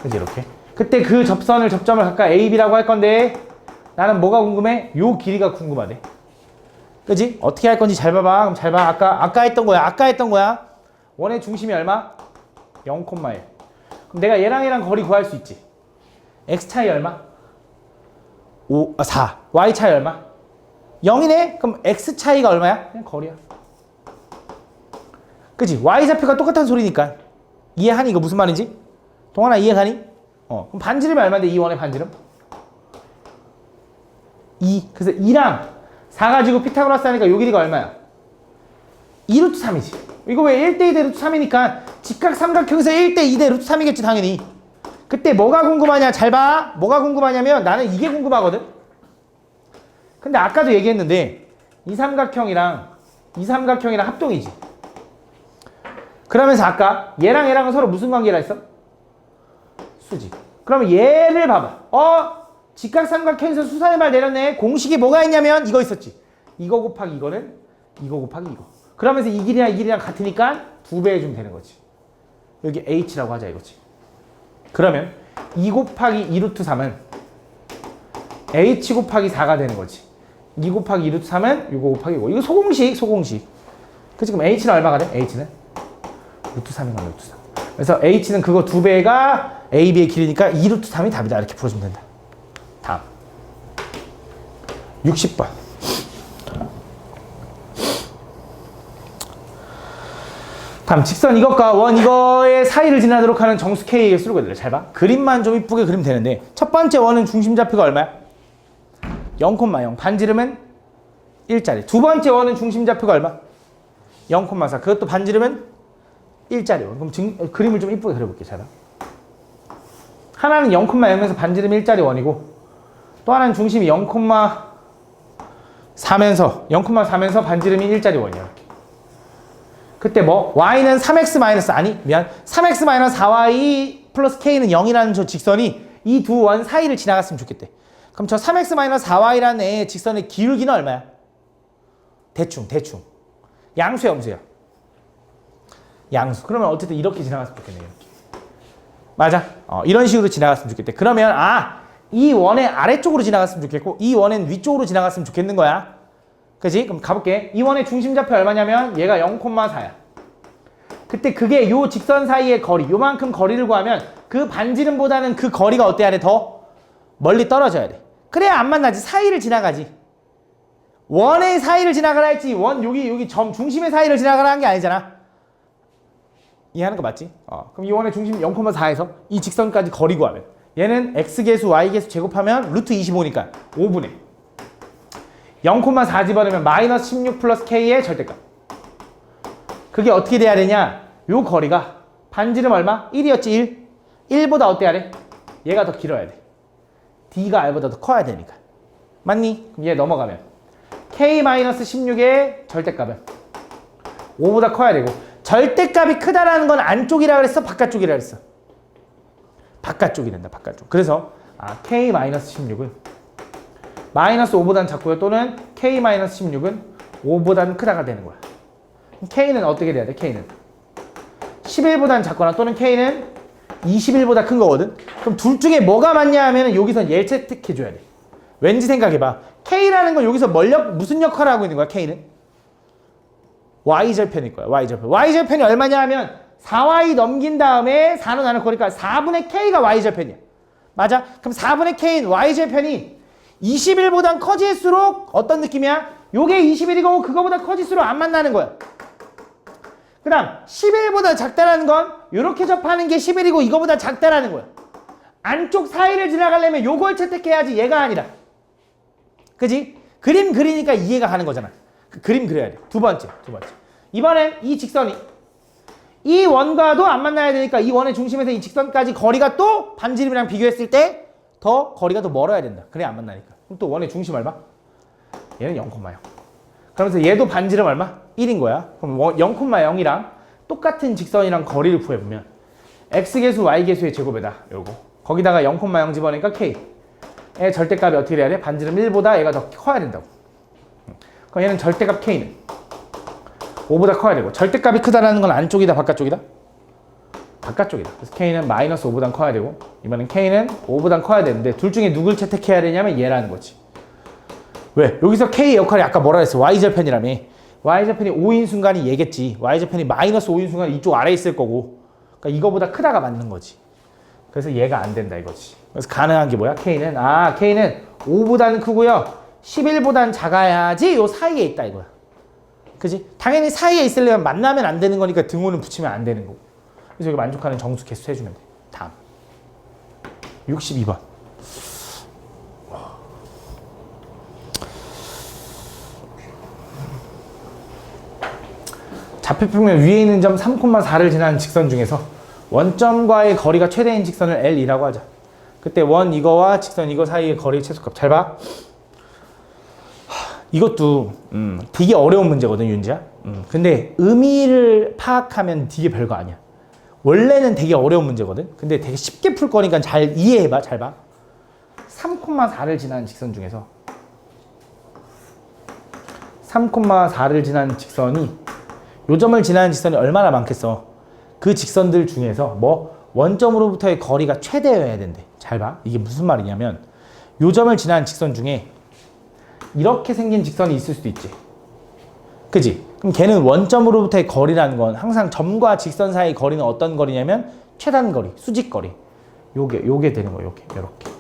그치? 이렇게. 그때 그 접선을 접점을 각각 A, B라고 할 건데 나는 뭐가 궁금해? 요 길이가 궁금하대. 그지? 어떻게 할 건지 잘 봐봐. 그럼 잘 봐. 아까 했던 거야. 원의 중심이 얼마? 0,1. 그럼 내가 얘랑 거리 구할 수 있지. x 차이 얼마? 4. y 차이 얼마? 0이네? 그럼 x 차이가 얼마야? 그냥 거리야. 그치? y 좌표가 똑같은 소리니까. 이해하니? 이거 무슨 말인지? 동환아 이해가니? 그럼 반지름이 얼마인데 이 원의 반지름? 2. 그래서 2랑 4 가지고 피타고라스 하니까 요 길이가 얼마야? 2루트 3이지. 이거 왜 1대 2대 루트 3이니까 직각 삼각형에서 1대 2대 루트 3이겠지 당연히. 그때 뭐가 궁금하냐? 잘 봐. 뭐가 궁금하냐면 나는 이게 궁금하거든. 근데 아까도 얘기했는데 이 삼각형이랑 합동이지. 그러면서 아까 얘랑은 서로 무슨 관계라 했어? 수직. 그러면 얘를 봐봐. 직각 삼각형에서 수선의 말 내렸네. 공식이 뭐가 있냐면 이거 있었지. 이거 곱하기 이거는 이거 곱하기 이거. 그러면서 이 길이랑 같으니까 2배 해주면 되는 거지. 여기 h라고 하자 이거지. 그러면 2 곱하기 2루트 3은 h 곱하기 4가 되는 거지. 2 곱하기 2루트 3은 이거 곱하기 이거. 이거 소공식. 그치? 그럼 h는 얼마가 돼? h는 루트 3인가 루트 3. 그래서 h는 그거 2배가 ab의 길이니까 2루트 3이 답이다. 이렇게 풀어주면 된다. 다음 60번. 다음 직선 이것과 원 이거의 사이를 지나도록 하는 정수 K의 수를 구해달래. 잘 봐. 그림만 좀 이쁘게 그리면 되는데 첫 번째 원은 중심좌표가 얼마야? 0,0. 반지름은 1짜리. 두 번째 원은 중심좌표가 얼마? 0,4. 그것도 반지름은 1짜리 원. 그럼 그림을 좀 이쁘게 그려볼게. 잘 봐. 하나는 0,0에서 반지름 1짜리 원이고 또 하나는 중심이 0,4면서 반지름이 1짜리 원이야. 이렇게. 그때 뭐 y는 3x-4y 플러스 k는 0이라는 저 직선이 이 두 원 사이를 지나갔으면 좋겠대. 그럼 저 3x-4y라는 애의 직선의 기울기는 얼마야? 대충 양수야 음수야? 양수. 그러면 어쨌든 이렇게 지나갔으면 좋겠네. 이렇게. 맞아. 이런 식으로 지나갔으면 좋겠대. 그러면 이 원의 아래쪽으로 지나갔으면 좋겠고 이 원의 위쪽으로 지나갔으면 좋겠는 거야. 그치? 그럼 가볼게. 이 원의 중심좌표 얼마냐면 얘가 0,4야. 그때 그게 요 직선 사이의 거리, 요만큼 거리를 구하면 그 반지름보다는 그 거리가 어때야 돼? 더 멀리 떨어져야 돼. 그래야 안 만나지. 사이를 지나가지. 원의 사이를 지나가라 했지. 원 여기 점 중심의 사이를 지나가라 한 게 아니잖아. 이해하는 거 맞지? 그럼 이 원의 중심 0,4에서 이 직선까지 거리 구하면 얘는 x계수 y계수 제곱하면 루트 25니까 5분의 0,4 집어넣으면 마이너스 16 플러스 k의 절대값. 그게 어떻게 돼야 되냐? 요 거리가 반지름 얼마? 1이었지 1. 1보다 어때야 돼? 얘가 더 길어야 돼. d가 r보다 더 커야 되니까. 맞니? 그럼 얘 넘어가면 k-16의 절대값은 5보다 커야 되고 절대값이 크다라는 건 안쪽이라 그랬어? 바깥쪽이라 그랬어? 바깥쪽이 된다. 바깥쪽. 그래서 k-16은 마이너스 5보다는 작고요. 또는 k-16은 5보다는 크다가 되는 거야. k는 어떻게 돼야 돼? k는 11보다는 작거나 또는 k는 21보다 큰 거거든. 그럼 둘 중에 뭐가 맞냐 하면 여기서 얘를 채택해줘야 돼. 왠지 생각해봐. k라는 건 여기서 무슨 역할을 하고 있는 거야? k는 y절편일 거야. y절편이 얼마냐 하면 4y 넘긴 다음에 4로 나눌 거니까 4분의 k가 y절편이야. 맞아? 그럼 4분의 k인 y절편이 21보단 커질수록 어떤 느낌이야? 요게 21이고 그거보다 커질수록 안 만나는 거야. 그 다음 11보다 작다라는 건 이렇게 접하는 게 11이고 이거보다 작다라는 거야. 안쪽 사이를 지나가려면 요걸 채택해야지 얘가 아니라. 그지? 그림 그리니까 이해가 가는 거잖아. 그림 그려야 돼. 두 번째. 이번엔 이 직선이 이 원과도 안 만나야 되니까 이 원의 중심에서 이 직선까지 거리가 또 반지름이랑 비교했을 때 더 거리가 더 멀어야 된다. 그래야 안 만나니까. 그럼 또 원의 중심 얼마? 얘는 0,0. 그러면서 얘도 반지름 얼마? 1인 거야. 그럼 0,0이랑 똑같은 직선이랑 거리를 구해보면 x계수 y계수의 제곱에다 요거 거기다가 0,0 집어넣으니까 k의 절대값이 어떻게 돼야 돼? 반지름 1보다 얘가 더 커야 된다고. 그럼 얘는 절대값 k는 5보다 커야 되고 절대값이 크다라는 건 안쪽이다 바깥쪽이다? 바깥쪽이다. 그래서 K는 마이너스 5보단 커야 되고 이번엔 K는 5보단 커야 되는데 둘 중에 누굴 채택해야 되냐면 얘라는 거지. 왜? 여기서 K 역할이 아까 뭐라 그랬어? Y절편이라며. Y절편이 5인 순간이 얘겠지. Y절편이 마이너스 5인 순간이 이쪽 아래에 있을 거고 그러니까 이거보다 크다가 맞는 거지. 그래서 얘가 안 된다 이거지. 그래서 가능한 게 뭐야? K는 5보다는 크고요 11보단 작아야지 요 사이에 있다 이거야. 그지? 당연히 사이에 있으려면 만나면 안 되는 거니까 등호는 붙이면 안 되는 거고. 그래서 여기 만족하는 정수 개수 해주면 돼. 다음 62번. 좌표평면 위에 있는 점 3,4를 지나는 직선 중에서 원점과의 거리가 최대인 직선을 L이라고 하자. 그때 원 이거와 직선 이거 사이의 거리의 최소값. 잘 봐. 이것도 되게 어려운 문제거든 윤지야. 근데 의미를 파악하면 되게 별거 아니야. 원래는 되게 어려운 문제거든. 근데 되게 쉽게 풀 거니까 잘 이해해봐. 잘 봐. 3,4를 지나는 직선 중에서 3,4를 지나는 직선이 요 점을 지나는 직선이 얼마나 많겠어. 그 직선들 중에서 뭐 원점으로부터의 거리가 최대여야 된대. 잘 봐. 이게 무슨 말이냐면 요 점을 지나는 직선 중에 이렇게 생긴 직선이 있을 수도 있지. 그지? 그럼 걔는 원점으로부터의 거리라는 건 항상 점과 직선 사이 거리는 어떤 거리냐면 최단 거리, 수직 거리. 요게 되는 거야. 요렇게.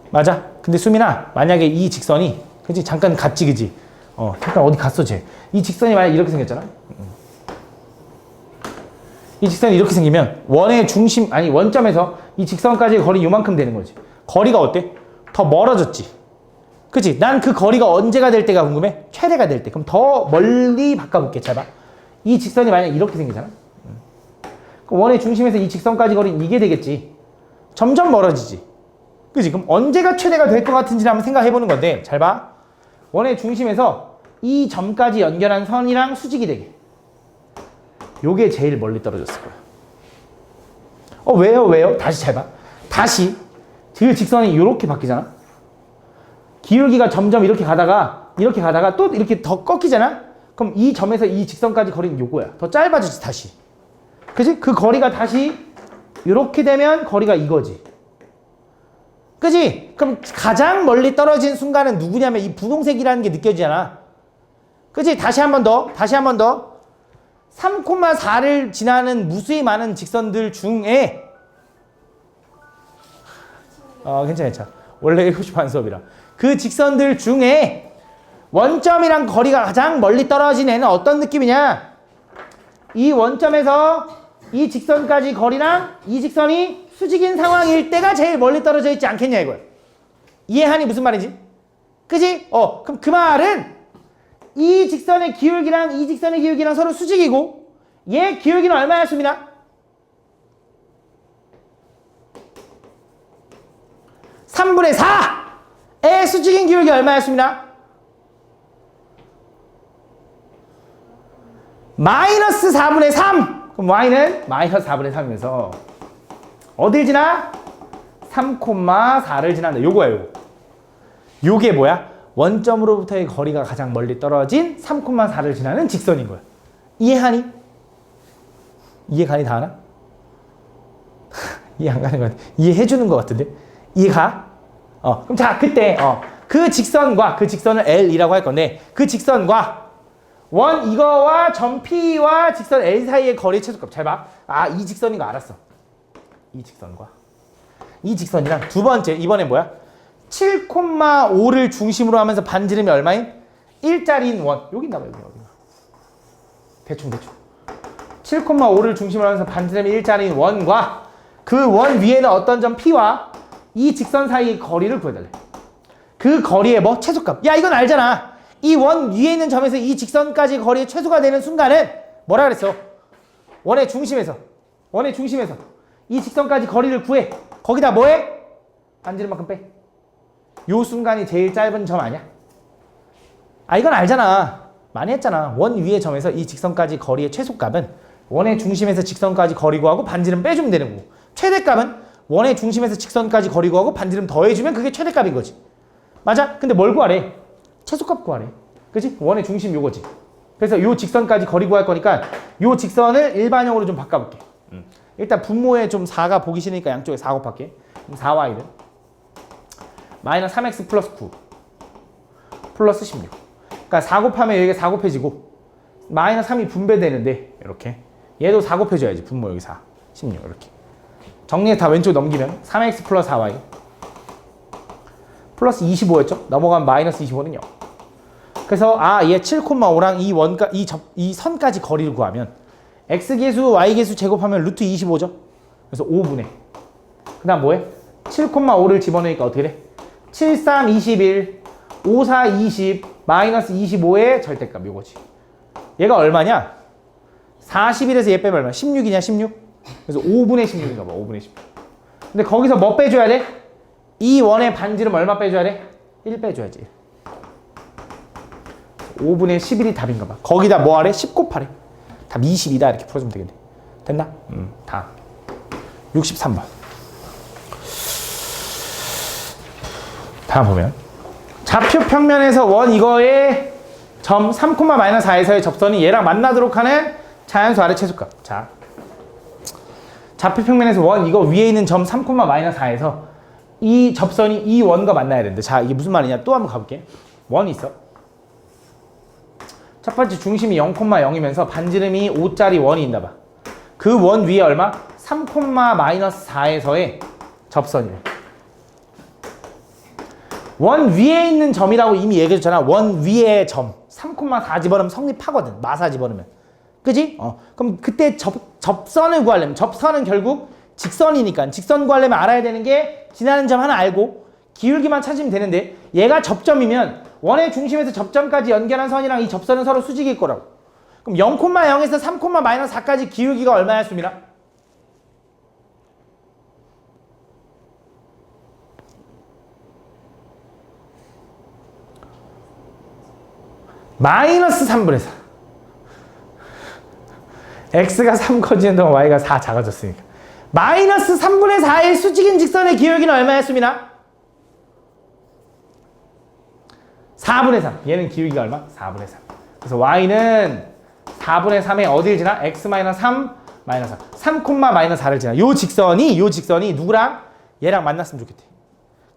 맞아? 근데 수민아, 만약에 이 직선이 그지? 잠깐 갔지, 그지? 잠깐 어디 갔어, 쟤? 이 직선이 만약 이렇게 생겼잖아. 이 직선이 이렇게 생기면 원의 중심, 아니 원점에서 이 직선까지의 거리 요만큼 되는 거지. 거리가 어때? 더 멀어졌지. 그치? 난 그 거리가 언제가 될 때가 궁금해? 최대가 될 때. 그럼 더 멀리 바꿔볼게. 잘 봐. 이 직선이 만약 이렇게 생기잖아. 그럼 원의 중심에서 이 직선까지 거리는 이게 되겠지. 점점 멀어지지. 그치? 그럼 언제가 최대가 될 것 같은지 한번 생각해보는 건데 잘 봐. 원의 중심에서 이 점까지 연결한 선이랑 수직이 되게. 요게 제일 멀리 떨어졌을 거야. 왜요? 다시 잘 봐. 다시 그 직선이 이렇게 바뀌잖아. 기울기가 점점 이렇게 가다가 또 이렇게 더 꺾이잖아. 그럼 이 점에서 이 직선까지 거리는 요거야. 더 짧아지지 다시. 그치? 그 거리가 다시 이렇게 되면 거리가 이거지. 그치? 그럼 가장 멀리 떨어진 순간은 누구냐면 이 분홍색이라는 게 느껴지잖아. 그치? 다시 한 번 더. 3,4를 지나는 무수히 많은 직선들 중에 괜찮아. 원래 7시 반 수업이라. 그 직선들 중에 원점이랑 거리가 가장 멀리 떨어진 애는 어떤 느낌이냐? 이 원점에서 이 직선까지 거리랑 이 직선이 수직인 상황일 때가 제일 멀리 떨어져 있지 않겠냐 이거야. 이해하니 무슨 말인지? 그지? 그럼 그 말은 이 직선의 기울기랑 이 직선의 기울기랑 서로 수직이고 얘 기울기는 얼마야 수민아? 3분의 4의 수직인 기울기 얼마야 수민아? 마이너스 4분의 3. 그럼 y는 마이너스 4분의 3이면서 어딜 지나? 3,4를 지난다. 요거야. 요게 뭐야? 원점으로부터의 거리가 가장 멀리 떨어진 3,4를 지나는 직선인 거야. 이해하니? 이해가니 다 하나? 이해 안 가는 것 같아. 이해해주는 것 같은데? 이해가? 그럼 자, 그때, 그 직선과 그 직선을 L이라고 할 건데, 그 직선과 원 이거와 점 P와 직선 L 사이의 거리의 최소값. 잘 봐. 이 직선인 거 알았어. 이 직선과 이 직선이랑 두 번째, 이번엔 뭐야? 7,5를 중심으로 하면서 반지름이 얼마인? 1짜리인 원. 여기 있나 봐, 여기. 대충. 7,5를 중심으로 하면서 반지름이 1짜리인 원과 그 원 위에는 어떤 점 P와 이 직선 사이의 거리를 구해달래. 그 거리의 뭐? 최소값. 야, 이건 알잖아. 이 원 위에 있는 점에서 이 직선까지 거리의 최소가 되는 순간은 뭐라 그랬어? 원의 중심에서 이 직선까지 거리를 구해. 거기다 뭐해? 반지름만큼 빼. 요 순간이 제일 짧은 점 아니야? 이건 알잖아. 많이 했잖아. 원 위의 점에서 이 직선까지 거리의 최소값은 원의 중심에서 직선까지 거리 구하고 반지름 빼주면 되는 거고, 최대값은 원의 중심에서 직선까지 거리 구하고 반지름 더해주면 그게 최대값인 거지. 맞아? 근데 뭘 구하래? 최소값 구하래. 그치? 원의 중심 요거지. 그래서 요 직선까지 거리 구할 거니까 요 직선을 일반형으로 좀 바꿔볼게. 일단 분모에 좀 4가 보기 싫으니까 양쪽에 4 곱할게. 그럼 4y는 마이너스 3x 플러스 9 플러스 16. 그러니까 4 곱하면 여기가 4 곱해지고 마이너스 3이 분배되는데 이렇게 얘도 4 곱해줘야지. 분모 여기 4 16 이렇게 정리해서 다 왼쪽 넘기면 3x 플러스 4y 플러스 25였죠? 넘어가면 마이너스 25는 0. 그래서 얘 7,5랑 이 선까지 거리를 구하면 x계수 y계수 제곱하면 루트 25죠? 그래서 5분의 그 다음 뭐해? 7,5를 집어넣으니까 어떻게 돼? 7, 3, 21 5, 4, 20 마이너스 25의 절대값 요거지. 얘가 얼마냐? 41에서 얘 빼면 얼마? 16이냐 16? 그래서 5분의 16인가 봐. 5분의 16. 근데 거기서 뭐 빼줘야 돼? 이 원의 반지름 얼마 빼줘야 돼? 1 빼줘야지. 5분의 11이 답인가 봐. 거기다 뭐 하래? 10 곱하래. 답 22다 이렇게 풀어주면 되겠네. 됐나? 다음 63번. 다음 보면 좌표 평면에서 원 이거의 점 3,-4에서의 접선이 얘랑 만나도록 하는 자연수 아래 최소값. 자, 좌표 평면에서 원 이거 위에 있는 점 3,-4에서 이 접선이 이 원과 만나야 되는데, 자 이게 무슨 말이냐? 또 한번 가볼게. 원이 있어. 첫 번째 중심이 0,0이면서 반지름이 5짜리 원이 있나 봐. 그 원 위에 얼마? 3,-4에서의 접선이래. 원 위에 있는 점이라고 이미 얘기했잖아. 원 위에 점 3,4 집어넣으면 성립하거든. 마사 집어넣으면. 그지? 그럼 그때 접선을 구하려면, 접선은 결국 직선이니까 직선 구하려면 알아야 되는 게 지나는 점 하나 알고 기울기만 찾으면 되는데, 얘가 접점이면 원의 중심에서 접점까지 연결한 선이랑 이 접선은 서로 수직일 거라고. 그럼 0,0에서 3,-4까지 기울기가 얼마야, 수민아? 마이너스 3분의 4. x가 3 커지는 동안 y가 4 작아졌으니까. 마이너스 3분의 4의 수직인 직선의 기울기는 얼마야, 수민아? 4분의 3. 얘는 기울기가 얼마? 4분의 3. 그래서 y는 4분의 3에 어딜 지나? x 마이너스 3 마이너스 4. 3,-4를 지나. 요 직선이 누구랑? 얘랑 만났으면 좋겠대.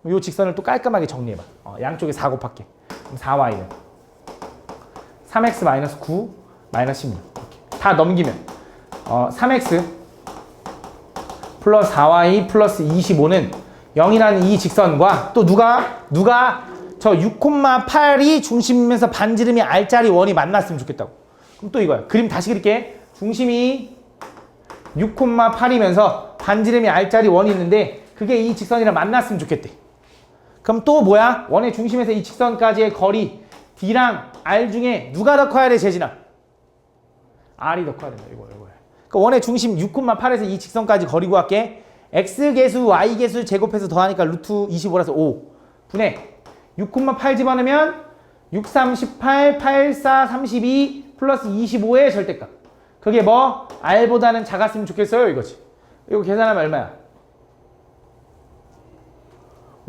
요 직선을 또 깔끔하게 정리해봐. 양쪽에 4 곱할게. 그럼 4y는 3x 마이너스 9 마이너스 16. 이렇게. 다 넘기면 3x 플러스 4y 플러스 25는 0이라는 이 직선과 또 누가 저 6,8이 중심이면서 반지름이 R짜리 원이 만났으면 좋겠다고. 그럼 또 이거야. 그림 다시 그릴게. 중심이 6,8이면서 반지름이 R짜리 원이 있는데 그게 이 직선이랑 만났으면 좋겠대. 그럼 또 뭐야? 원의 중심에서 이 직선까지의 거리 D랑 R 중에 누가 더 커야 돼, 재진아? R이 더 커야 된다. 이거야. 그러니까 원의 중심 6,8에서 이 직선까지 거리 구할게. X계수, Y계수 제곱해서 더하니까 루트 25라서 5 분의 6,8 집어넣으면 6, 3, 18, 8, 4, 32 플러스 25의 절대값. 그게 뭐? R보다는 작았으면 좋겠어요, 이거지. 이거 계산하면 얼마야?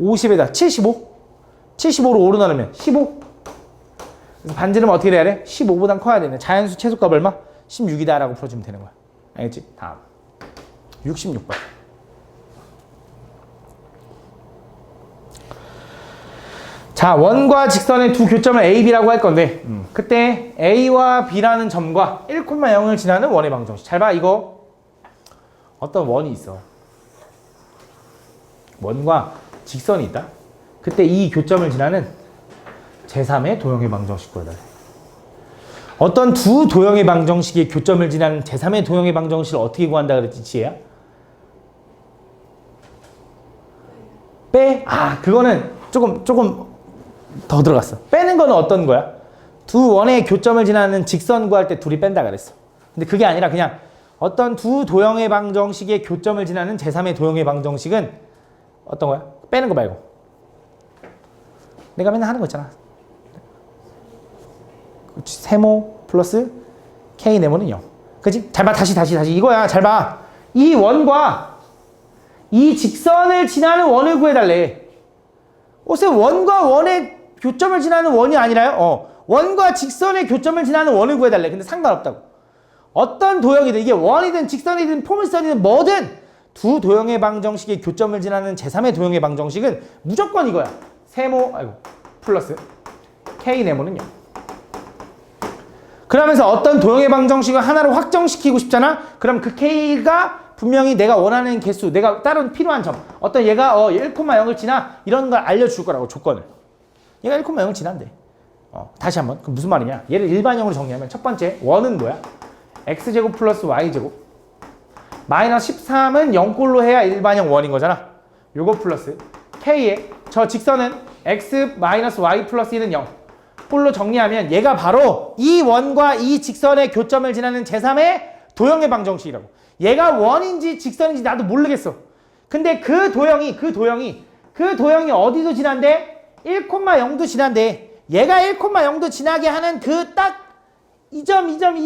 50에다 75? 75로 5로 나누면 15? 그래서 반지름은 어떻게 돼야 돼? 15보단 커야 되네. 자연수 최소값 얼마? 16이다 라고 풀어주면 되는 거야. 알겠지? 다음 66번. 자, 원과 직선의 두 교점을 A, B라고 할 건데 그때 A와 B라는 점과 1,0을 지나는 원의 방정식. 잘 봐, 이거 어떤 원이 있어. 원과 직선이 있다. 그때 이 교점을 지나는 제3의 도형의 방정식 구해달래. 어떤 두 도형의 방정식의 교점을 지나는 제3의 도형의 방정식을 어떻게 구한다 그랬지, 지혜야? 빼? 그거는 조금 더 들어갔어. 빼는 거는 어떤 거야? 두 원의 교점을 지나는 직선 구할 때 둘이 뺀다 그랬어. 근데 그게 아니라 그냥 어떤 두 도형의 방정식의 교점을 지나는 제3의 도형의 방정식은 어떤 거야? 빼는 거 말고. 내가 맨날 하는 거 있잖아. 세모 플러스 K 네모는 0. 그치? 잘 봐. 다시. 이거야. 잘 봐. 이 원과 이 직선을 지나는 원을 구해달래. 쌤, 원과 원의 교점을 지나는 원이 아니라요? 원과 직선의 교점을 지나는 원을 구해달래. 근데 상관없다고. 어떤 도형이든 이게 원이든 직선이든 포물선이든 뭐든 두 도형의 방정식의 교점을 지나는 제3의 도형의 방정식은 무조건 이거야. 세모 플러스 K 네모는 0. 그러면서 어떤 도형의 방정식을 하나로 확정시키고 싶잖아? 그럼 그 K가 분명히 내가 원하는 개수, 내가 다른 필요한 점, 어떤 얘가 1,0을 지나 이런 걸 알려줄 거라고 조건을. 얘가 1,0을 지난대. 다시 한번. 그럼 무슨 말이냐? 얘를 일반형으로 정리하면 첫 번째 원은 뭐야? x제곱 플러스 y제곱 마이너스 13은 0꼴로 해야 일반형 원인 거잖아. 요거 플러스 k의 저 직선은 x 마이너스 y 플러스 1은 0 꼴로 정리하면 얘가 바로 이 원과 이 직선의 교점을 지나는 제3의 도형의 방정식이라고. 얘가 원인지 직선인지 나도 모르겠어. 근데 그 도형이 어디도 지난데 1,0도 지난데 얘가 1,0도 지나게 하는 그 딱 이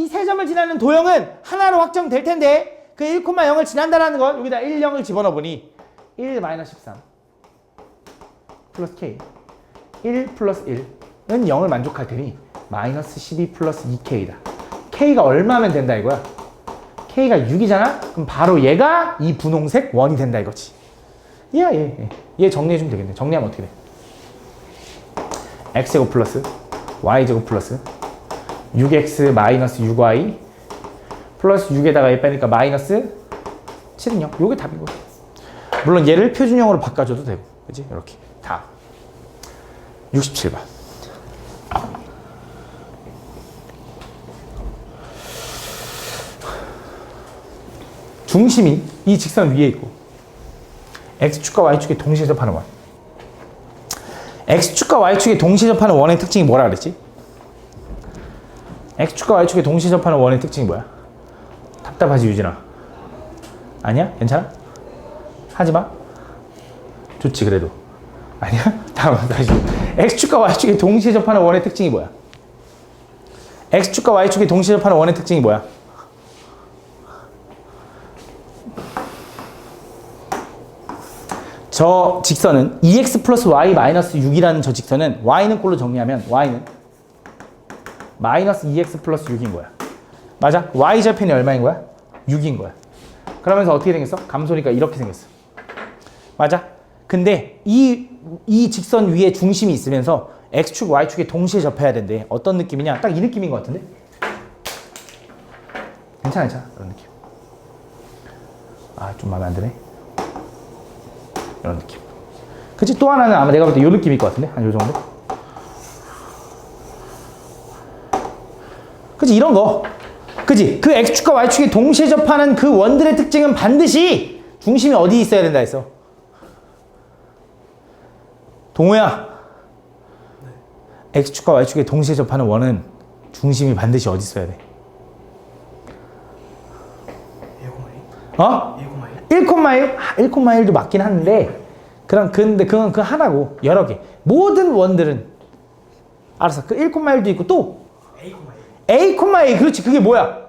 세 점을 지나는 도형은 하나로 확정될 텐데 그 1,0을 지난다라는 걸 여기다 1, 0을 집어넣어 보니 1 마이너스 13 플러스 k 1 플러스 1은 0을 만족할 테니 마이너스 12 플러스 2k다. k가 얼마면 된다 이거야? k가 6이잖아? 그럼 바로 얘가 이 분홍색 원이 된다 이거지. 얘 정리해주면 되겠네. 정리하면 어떻게 돼? x제곱 플러스 y제곱 플러스 6x 마이너스 6y 플러스 6에다가 얘 빼니까 마이너스 7은 0. 요게 답인 거야. 물론 얘를 표준형으로 바꿔줘도 되고. 그치? 이렇게. 다음. 67번. 중심이 이 직선 위에 있고 x축과 y축에 동시에 접하는 원. x축과 y축에 동시에 접하는 원의 특징이 뭐라 그랬지? x축과 y축에 동시에 접하는 원의 특징이 뭐야? 답답하지 유진아? 아니야? 괜찮아? 하지마? 좋지 그래도. 아니야? 다음 다시. x축과 y축에 동시에 접하는 원의 특징이 뭐야? x축과 y축에 동시에 접하는 원의 특징이 뭐야? 저 직선은 2x 플러스 y 마이너스 6이라는 저 직선은 y는 꼴로 정리하면 y는 마이너스 2x 플러스 6인 거야. 맞아? y좌편이 얼마인 거야? 6인 거야. 그러면서 어떻게 생겼어? 감소니까 이렇게 생겼어. 맞아? 근데 이 직선 위에 중심이 있으면서 x축, y축에 동시에 접해야 된대. 어떤 느낌이냐? 딱 이 느낌인 것 같은데? 괜찮아. 이런 느낌. 좀 마음에 안 드네. 이런 느낌. 그치? 또 하나는 아마 내가 볼 때 이 느낌일 것 같은데? 한 요 정도? 그치? 이런 거. 그치? 그 x축과 y축이 동시에 접하는 그 원들의 특징은 반드시 중심이 어디 있어야 된다 했어? 동호야. 네. x축과 y축이 동시에 접하는 원은 중심이 반드시 어디 있어야 돼? 1,1? 1,1도 맞긴 한데 근데 그건 그 하나고 여러 개. 모든 원들은 알았어. 그 1,1도 있고 또 A, 그렇지. 그게 뭐야?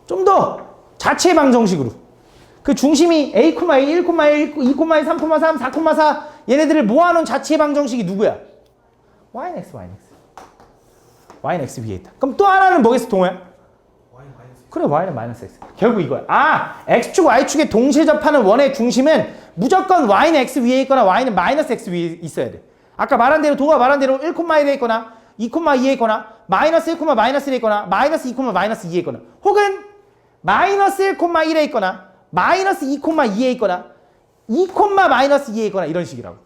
좀 더 자체 방정식으로. 그 중심이 A, 1, 1, 2, 3,3, 4,4 얘네들을 모아놓은 자체 방정식이 누구야? y는 x. y는 x 위에 있다. 그럼 또 하나는 뭐겠어, 동호야? 그래, y는 마이너스 x. 결국 이거야. x축, y축에 동시에 접하는 원의 중심은 무조건 y는 x 위에 있거나 y는 마이너스 x 위에 있어야 돼. 아까 말한 대로, 동호가 말한 대로 1,1에 있거나 2,2에 있거나 마이너스 1, 마이너스 1에 있거나 마이너스 2, 마이너스 2에 있거나 혹은 마이너스 1, 1에 있거나 마이너스 2, 2에 있거나 2, 마이너스 2에 있거나 이런 식이라고.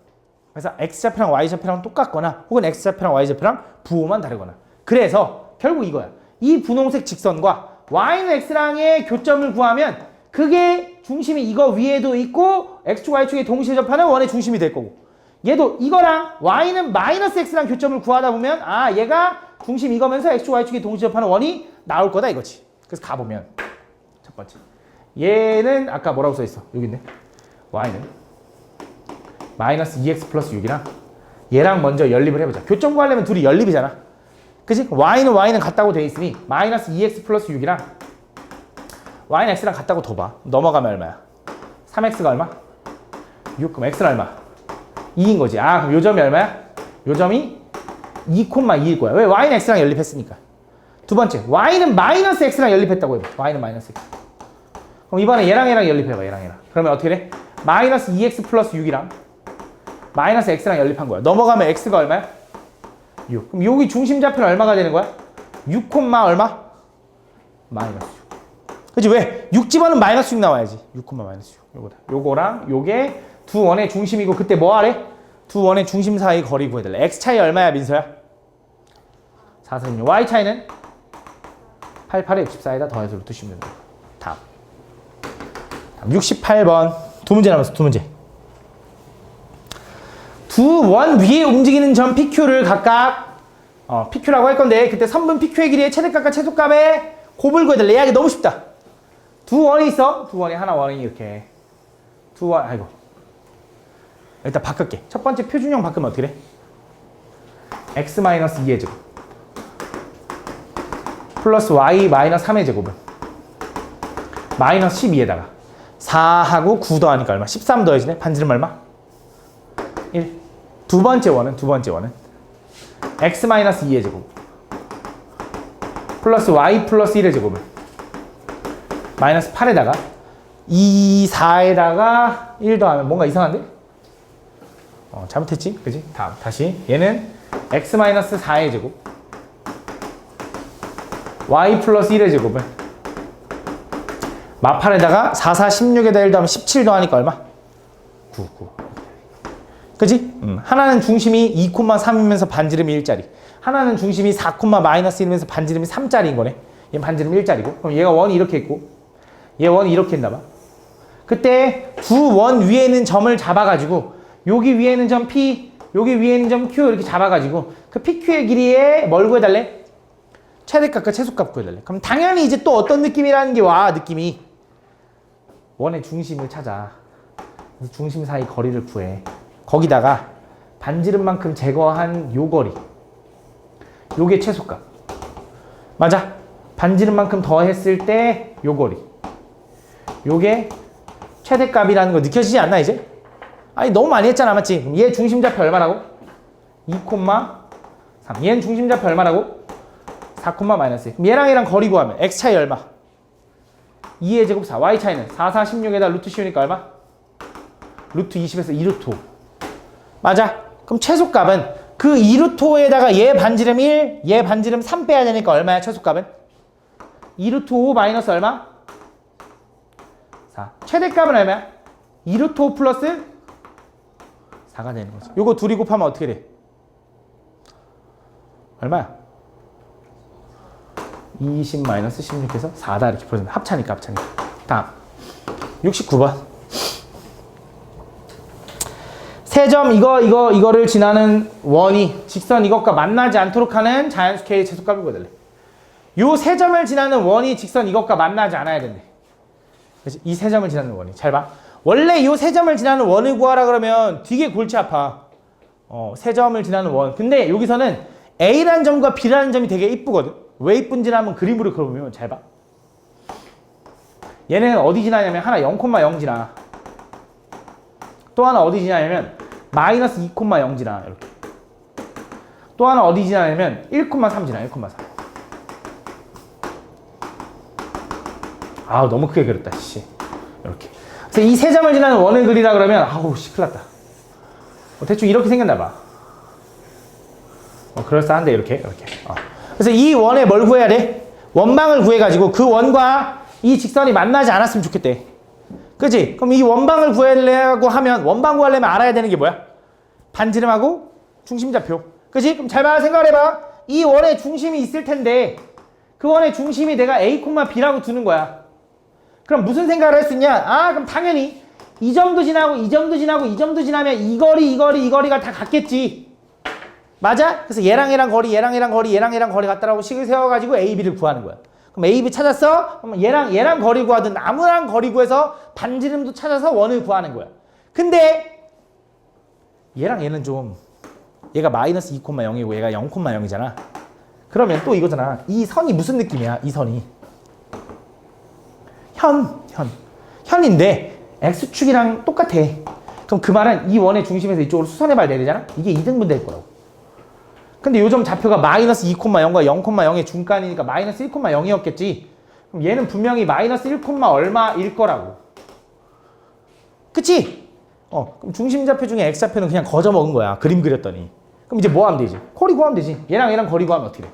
그래서 x좌표랑 y좌표랑 똑같거나 혹은 x좌표랑 y좌표랑 부호만 다르거나. 그래서 결국 이거야. 이 분홍색 직선과 y는 x랑의 교점을 구하면 그게 중심이 이거 위에도 있고 x축, y축에 동시에 접하는 원의 중심이 될 거고 얘도 이거랑 y는 마이너스 x랑 교점을 구하다 보면 얘가 중심 이거면서 x축, y축에 동시에 접하는 원이 나올 거다 이거지. 그래서 가보면 첫 번째 얘는 아까 뭐라고 써있어? 여기 있네. y는 마이너스 2x 플러스 6이랑 얘랑 먼저 연립을 해보자. 교점 구하려면 둘이 연립이잖아. 그치? y는 같다고 돼 있으니 마이너스 2x 플러스 6이랑 y는 x랑 같다고 둬봐. 넘어가면 얼마야? 3x가 얼마? 6. 그럼 x는 얼마? 2인 거지. 그럼 요 점이 얼마야? 요 점이 2,2일 거야. 왜? y는 x랑 연립했으니까. 두 번째, y는 마이너스 x랑 연립했다고 해봐. y는 마이너스 x. 그럼 이번에 얘랑 연립해봐. 얘랑. 그러면 어떻게 돼? 마이너스 2x 플러스 6이랑 마이너스 x랑 연립한 거야. 넘어가면 x가 얼마야? 6. 그럼 여기 중심좌표는 얼마가 되는 거야? 6, 얼마? 마이너스 6. 그치? 왜? 6 집어는 마이너스 6 나와야지. 6, 마이너스 6. 요거다. 요거랑 요게 두 원의 중심이고 그때 뭐 하래? 두 원의 중심 사이 거리 구해달래. x 차이 얼마야, 민서야? 4, 4, 6. y 차이는? 8, 8에 64에다 더해서 루트 10면 돼. 다음 68번. 두 문제 남았어. 두 문제. 두 원 위에 움직이는 점 PQ를 각각 PQ라고 할 건데 그때 선분 PQ의 길이의 최대값과 최소값의 곱을 구해달래. 야, 이게 너무 쉽다. 두 원이 있어. 두 원이 하나 원이 이렇게. 두 원, 아이고. 일단 바꿀게. 첫 번째 표준형 바꾸면 어떻게 돼? x-2의 제곱 플러스 y-3의 제곱은 마이너스 12에다가 4하고 9 더하니까 얼마? 13 더해지네? 반지름 얼마? 1. 두 번째 원은 x-2의 제곱 플러스 y 플러스 1의 제곱은 마이너스 8에다가 2, 4에다가 1 더하면 뭔가 이상한데? 잘못했지? 그지? 다음 다시 얘는 x-4의 제곱 y 플러스 1의 제곱을 마8에다가 4, 4, 16에다 1 더하면 17 더하니까 얼마? 9. 그지? 하나는 중심이 2,3이면서 반지름이 1짜리. 하나는 중심이 4, 마이너스 1이면서 반지름이 3짜리인 거네. 얘는 반지름 1짜리고. 그럼 얘가 원이 이렇게 있고 얘 원이 이렇게 있나 봐. 그때 두 원 위에 있는 점을 잡아가지고 여기 위에 있는 점 P, 여기 위에 있는 점 Q 이렇게 잡아가지고 그 PQ의 길이에 뭘 구해달래? 최대값과 최소값 구해달래. 그럼 당연히 이제 또 어떤 느낌이라는 게 와, 느낌이. 원의 중심을 찾아. 그래서 중심 사이 거리를 구해. 거기다가 반지름만큼 제거한 요 거리. 요게 최소값. 맞아? 반지름만큼 더했을 때 요 거리. 요게 최대값이라는 거 느껴지지 않나 이제? 아니 너무 많이 했잖아, 맞지? 그럼 얘 중심좌표 얼마라고? 2,3. 얘는 중심좌표 얼마라고? 4, 마이너스 1. 그럼 얘랑 거리 구하면 x 차이 얼마? 2의 제곱 4. y 차이는 4, 4, 16에다 루트 씌우니까 얼마? 루트 20에서 2루트 5. 맞아? 그럼 최소값은 그 2루트 5에다가 얘 반지름 1, 얘 반지름 3 빼야 되니까 얼마야, 최소값은? 2루트 5 마이너스 얼마? 4. 최대값은 얼마야? 2루트 5 플러스 4가 되는 거지. 요거 둘이 곱하면 어떻게 돼? 얼마야? 20 마이너스 16에서 4다 이렇게 풀어주면 합차니까. 다음 69번. 세 점 이거를 지나는 원이 직선 이것과 만나지 않도록 하는 자연수 K의 최소값을 구해달래. 요 세 점을 지나는 원이 직선 이것과 만나지 않아야 된대. 그래서 이 세 점을 지나는 원이. 잘 봐. 원래 요 세 점을 지나는 원을 구하라 그러면 되게 골치 아파. 세 점을 지나는 원. 근데 여기서는 A라는 점과 B라는 점이 되게 이쁘거든. 왜 이쁜지는 한번 그림으로 그려보면 잘 봐. 얘는 어디 지나냐면 하나 0,0 지나. 또 하나 어디 지나냐면 마이너스 2,0 지나. 이렇게. 또 하나 어디 지나냐면 1,3 지나. 1,3. 아우 너무 크게 그렸다. 씨. 이렇게. 그래서 이 세 점을 지나는 원을 그리라 그러면 아우 씨 큰일 났다. 대충 이렇게 생겼나 봐. 그럴싸한데 이렇게. 그래서 이 원에 뭘 구해야 돼? 원방을 구해가지고 그 원과 이 직선이 만나지 않았으면 좋겠대. 그치? 그럼 이 원방을 구하려고 하면 원방 구하려면 알아야 되는 게 뭐야? 반지름하고 중심좌표. 그치? 그럼 잘 봐. 생각을 해봐. 이 원의 중심이 있을 텐데 그 원의 중심이 내가 A, B라고 두는 거야. 그럼 무슨 생각을 할 수 있냐? 그럼 당연히 이 점도 지나고 이 점도 지나고 이 점도 지나면 이 거리가 다 같겠지. 맞아? 그래서 얘랑 거리 같다라고 식을 세워가지고 A, B를 구하는 거야. 그럼 A, B 찾았어? 그럼 얘랑 거리 구하든 아무랑 거리 구해서 반지름도 찾아서 원을 구하는 거야. 근데 얘랑 얘는 좀 얘가 마이너스 2,0이고 얘가 0,0이잖아. 그러면 또 이거잖아. 이 선이 무슨 느낌이야? 이 선이 현인데 X축이랑 똑같아. 그럼 그 말은 이 원의 중심에서 이쪽으로 수선해봐야 되잖아. 이게 2등분 될 거라고. 근데 요점 좌표가 마이너스 2,0과 0,0의 중간이니까 마이너스 1,0이었겠지. 그럼 얘는 분명히 마이너스 1, 얼마일 거라고. 그치? 그럼 중심좌표 중에 x좌표는 그냥 거저 먹은 거야. 그림 그렸더니. 그럼 이제 뭐 하면 되지? 거리 구하면 되지. 얘랑 거리 구하면 어떻게 돼?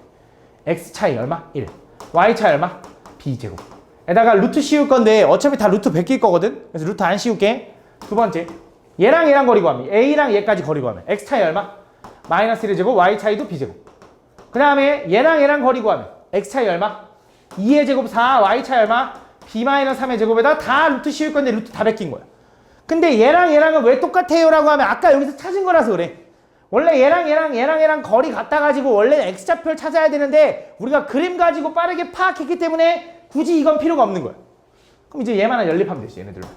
x 차이 얼마? 1. y 차이 얼마? b제곱. 에다가 루트 씌울 건데 어차피 다 루트 베낄 거거든? 그래서 루트 안 씌울게. 두 번째. 얘랑 거리 구하면 a랑 얘까지 거리 구하면 x 차이 얼마? 마이너스 1의 제곱, y 차이도 b제곱. 그 다음에 얘랑 거리 구하면 x 차이 얼마? 2의 제곱 4, y 차이 얼마? b-3의 제곱에다 다 루트 씌울 건데 루트 다 베낀 거야. 근데 얘랑은 왜 똑같아요? 라고 하면 아까 여기서 찾은 거라서 그래. 원래 얘랑 거리 같다 가지고 원래 x좌표를 찾아야 되는데 우리가 그림 가지고 빠르게 파악했기 때문에 굳이 이건 필요가 없는 거야. 그럼 이제 얘만 연립하면 되지, 얘네들만.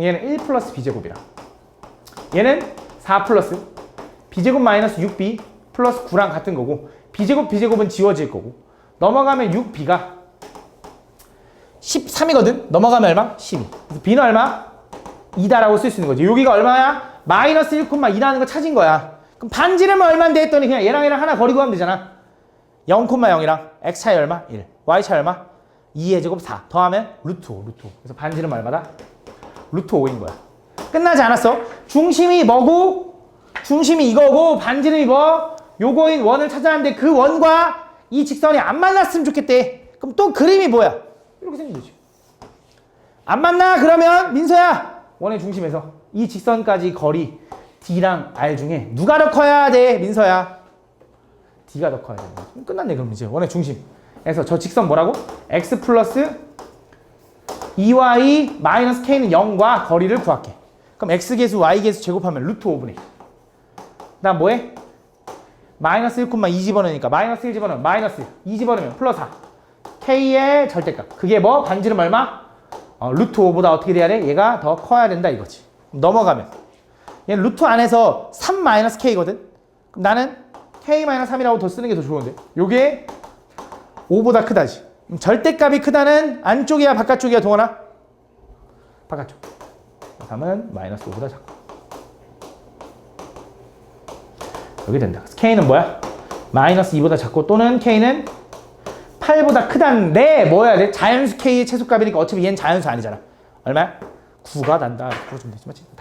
얘는 1 플러스 b제곱이랑 얘는 4 플러스 b제곱 마이너스 6b 플러스 9랑 같은 거고 b제곱은 지워질 거고 넘어가면 6b가 13이거든? 넘어가면 얼마? 12. 그래서 b는 얼마? 2다라고 쓸 수 있는 거지. 여기가 얼마야? 마이너스 1,2라는 거 찾은 거야. 그럼 반지름은 얼마인데 했더니 그냥 얘랑 하나 거리 구하면 되잖아. 0,0이랑 x 차이 얼마? 1. y 차이 얼마? 2의 제곱 4. 더하면 루트 5. 그래서 반지름 얼마다? 루트 5인 거야. 끝나지 않았어. 중심이 뭐고? 중심이 이거고 반지름이 뭐? 요거인 원을 찾아왔는데 그 원과 이 직선이 안 만났으면 좋겠대. 그럼 또 그림이 뭐야? 이렇게 생긴 거지. 안 만나? 그러면 민서야 원의 중심에서 이 직선까지 거리 D랑 R 중에 누가 더 커야 돼? 민서야 D가 더 커야 돼. 끝났네. 그럼 이제 원의 중심에서 저 직선 뭐라고? X 플러스 2Y 마이너스 K는 0과 거리를 구할게. 그럼 X계수 Y계수 제곱하면 루트 5분의 2. 그 다음 뭐해? 마이너스 1,2 집어넣으니까 마이너스 1 집어넣으면 마이너스 2 집어넣으면 플러스 4. K의 절대값. 그게 뭐? 반지름 얼마? 루트 5보다 어떻게 돼야 돼? 얘가 더 커야 된다 이거지. 넘어가면 얘는 루트 안에서 3 마이너스 K거든? 그럼 나는 K 마이너스 3이라고 더 쓰는 게 더 좋은데 요게 5보다 크다지. 그럼 절대값이 크다는 안쪽이야 바깥쪽이야 동원아? 바깥쪽. 3은 마이너스 5보다 작고 여기 된다. 그래서 K는 뭐야? 마이너스 2보다 작고 또는 K는 8보다 크다는데 뭐 해야 돼? 자연수 K의 최소값이니까 어차피 얘는 자연수 아니잖아. 얼마야? 9가 난다. 그거 좀 되지 맞지?